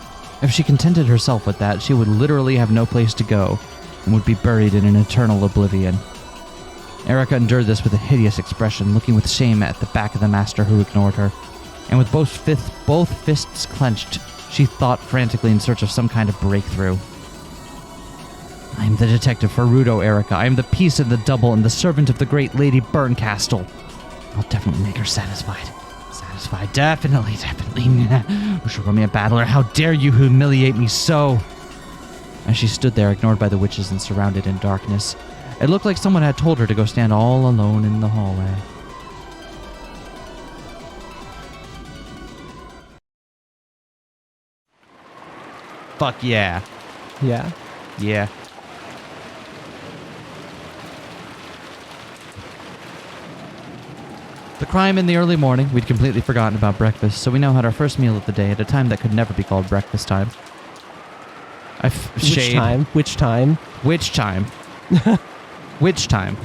If she contented herself with that, she would literally have no place to go and would be buried in an eternal oblivion. Erica endured this with a hideous expression, looking with shame at the back of the master who ignored her. And with both fists clenched, she thought frantically in search of some kind of breakthrough. I am the detective for Rudo, Erica. I am the piece in the double and the servant of the great Lady Burncastle. I'll definitely make her satisfied. Satisfied, definitely. Show me a battler. How dare you humiliate me so? As she stood there, ignored by the witches and surrounded in darkness, it looked like someone had told her to go stand all alone in the hallway. Fuck yeah. Yeah. Yeah. The crime in the early morning, we'd completely forgotten about breakfast, so we now had our first meal of the day at a time that could never be called breakfast time. Which time? Which time? Which time? Which time?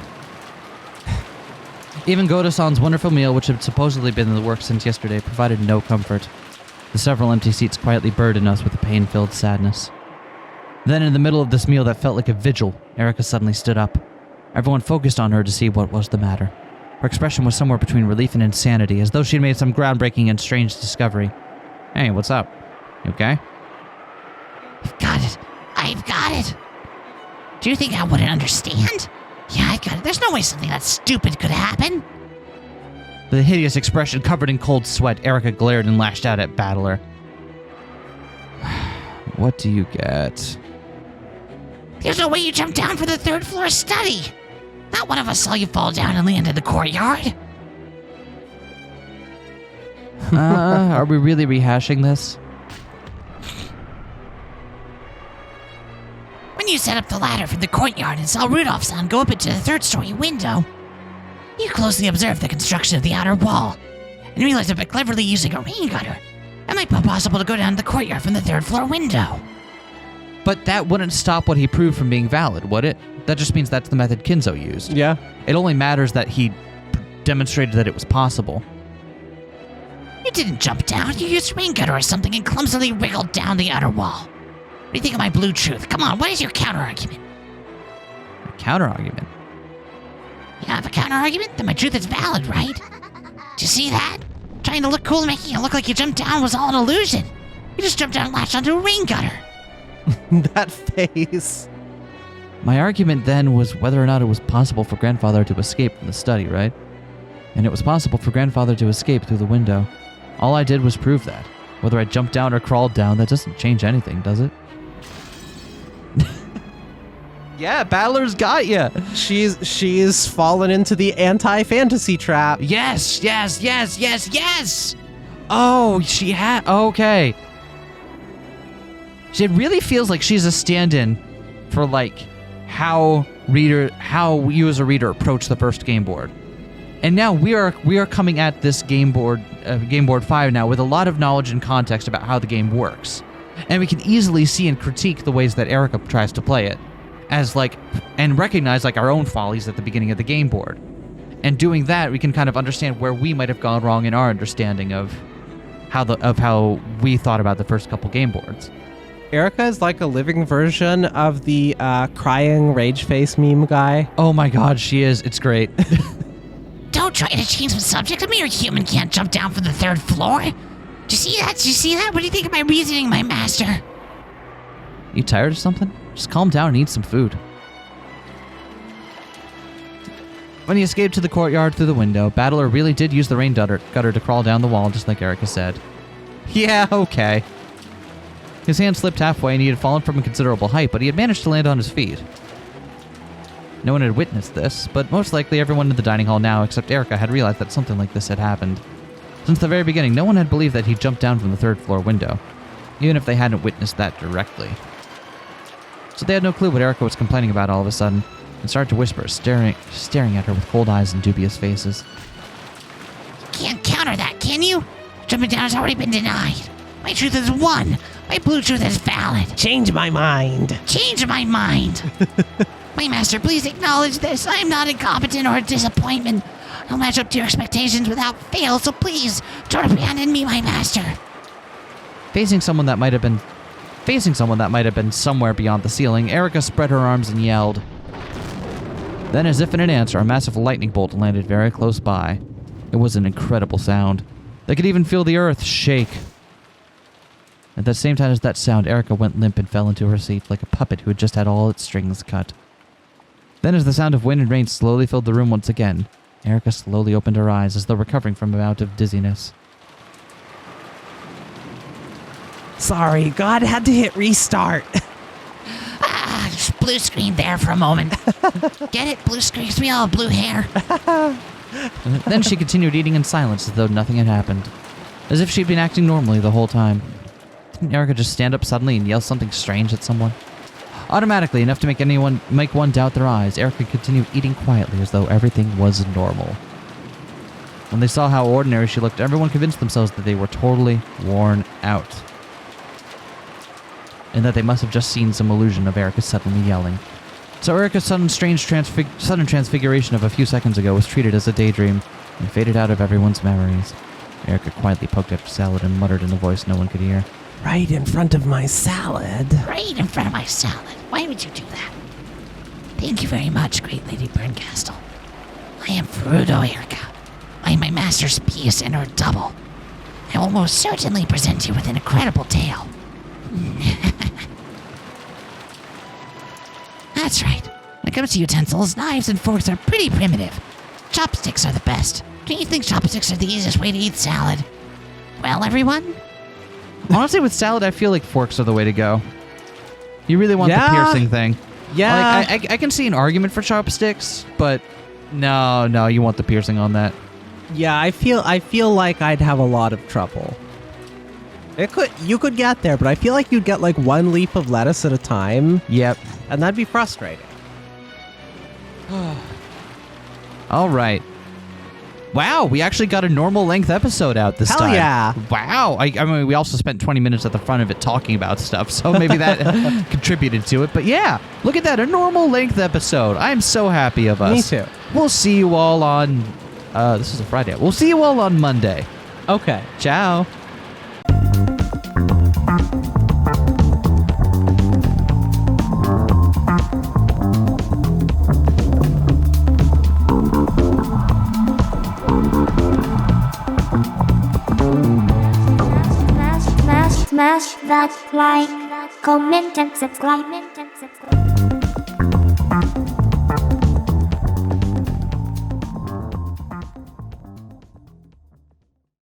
Even Godo-san's wonderful meal, which had supposedly been in the works since yesterday, provided no comfort. The several empty seats quietly burdened us with a pain-filled sadness. Then, in the middle of this meal that felt like a vigil, Erica suddenly stood up. Everyone focused on her to see what was the matter. Her expression was somewhere between relief and insanity, as though she'd made some groundbreaking and strange discovery. Hey, what's up? You okay? I've got it. Do you think I wouldn't understand? Yeah, I've got it. There's no way something that stupid could happen. With a hideous expression covered in cold sweat, Erica glared and lashed out at Battler. What do you get? There's no way you jumped down for the third floor study. Not one of us saw you fall down and land in the courtyard. Are we really rehashing this? When you set up the ladder from the courtyard and saw Rudolph-san go up into the third-story window, you closely observed the construction of the outer wall and realized that by cleverly using a rain gutter, it might be possible to go down to the courtyard from the third-floor window. But that wouldn't stop what he proved from being valid, would it? That just means that's the method Kinzo used. Yeah. It only matters that he demonstrated that it was possible. You didn't jump down. You used a rain gutter or something and clumsily wriggled down the outer wall. What do you think of my blue truth? Come on, what is your counter-argument? A counter-argument? You have a counter-argument? Then my truth is valid, right? Do you see that? Trying to look cool and making it look like you jumped down was all an illusion. You just jumped down and latched onto a rain gutter. That face. My argument then was whether or not it was possible for Grandfather to escape from the study, right? And it was possible for Grandfather to escape through the window. All I did was prove that. Whether I jumped down or crawled down, that doesn't change anything, does it? Yeah, Battler's got ya. She's fallen into the anti-fantasy trap. Yes. Oh, she had... Okay. It really feels like she's a stand-in for, like, how you as a reader approach the first game board. And now we are coming at this game board 5 now with a lot of knowledge and context about how the game works. And we can easily see and critique the ways that Erica tries to play it, as like, and recognize like our own follies at the beginning of the game board. And doing that, we can kind of understand where we might have gone wrong in our understanding of how we thought about the first couple game boards. Erica is like a living version of the crying rage face meme guy. Oh my god, she is. It's great. Don't try to change the subject. A mere human can't jump down from the 3rd floor. Did you see that? Did you see that? What do you think of my reasoning, my master? You tired of something? Just calm down and eat some food. When he escaped to the courtyard through the window, Battler really did use the rain gutter to crawl down the wall, just like Erica said. Yeah, okay. His hand slipped halfway and he had fallen from a considerable height, but he had managed to land on his feet. No one had witnessed this, but most likely everyone in the dining hall now, except Erica, had realized that something like this had happened. Since the very beginning, no one had believed that he jumped down from the 3rd floor window, even if they hadn't witnessed that directly. So they had no clue what Erica was complaining about all of a sudden, and started to whisper, staring at her with cold eyes and dubious faces. Can't counter that, can you? Jumping down has already been denied. My truth is 1. My blue truth is valid. Change my mind. Change my mind. My master, please acknowledge this. I am not incompetent or a disappointment. I'll match up to your expectations without fail, so please don't abandon me, my master. Facing someone that might have been somewhere beyond the ceiling, Erica spread her arms and yelled. Then, as if in an answer, a massive lightning bolt landed very close by. It was an incredible sound. They could even feel the earth shake. At the same time as that sound, Erica went limp and fell into her seat like a puppet who had just had all its strings cut. Then, as the sound of wind and rain slowly filled the room once again, Erica slowly opened her eyes as though recovering from a bout of dizziness. Sorry, God had to hit restart. Just blue screen there for a moment. Get it? Blue screens. We all have blue hair. Then she continued eating in silence as though nothing had happened, as if she'd been acting normally the whole time. Didn't Erica just stand up suddenly and yell something strange at someone? Automatically, enough to make one doubt their eyes, Erica continued eating quietly as though everything was normal. When they saw how ordinary she looked, everyone convinced themselves that they were totally worn out, and that they must have just seen some illusion of Erica suddenly yelling. So Erica's sudden transfiguration of a few seconds ago was treated as a daydream and faded out of everyone's memories. Erica quietly poked at her salad and muttered in a voice no one could hear. Right in front of my salad. Right in front of my salad. Why would you do that? Thank you very much, great Lady Berncastle. I am Frudo, Erica. I am my master's piece and her double. I will most certainly present you with an incredible tale. That's right. When it comes to utensils, knives and forks are pretty primitive. Chopsticks are the best. Don't you think chopsticks are the easiest way to eat salad? Well, everyone? Honestly, with salad, I feel like forks are the way to go. You really want the piercing thing. Yeah. Like, I can see an argument for chopsticks, but no, you want the piercing on that. Yeah, I feel like I'd have a lot of trouble. You could get there, but I feel like you'd get like one leaf of lettuce at a time. Yep. And that'd be frustrating. All right. Wow, we actually got a normal length episode out this time. Hell yeah. Wow. I mean, we also spent 20 minutes at the front of it talking about stuff, so maybe that contributed to it. But yeah, look at that, a normal length episode. I'm so happy of us. Me too. We'll see you all on, this is a Friday. We'll see you all on Monday. Okay. Ciao. Smash that like, comment and subscribe.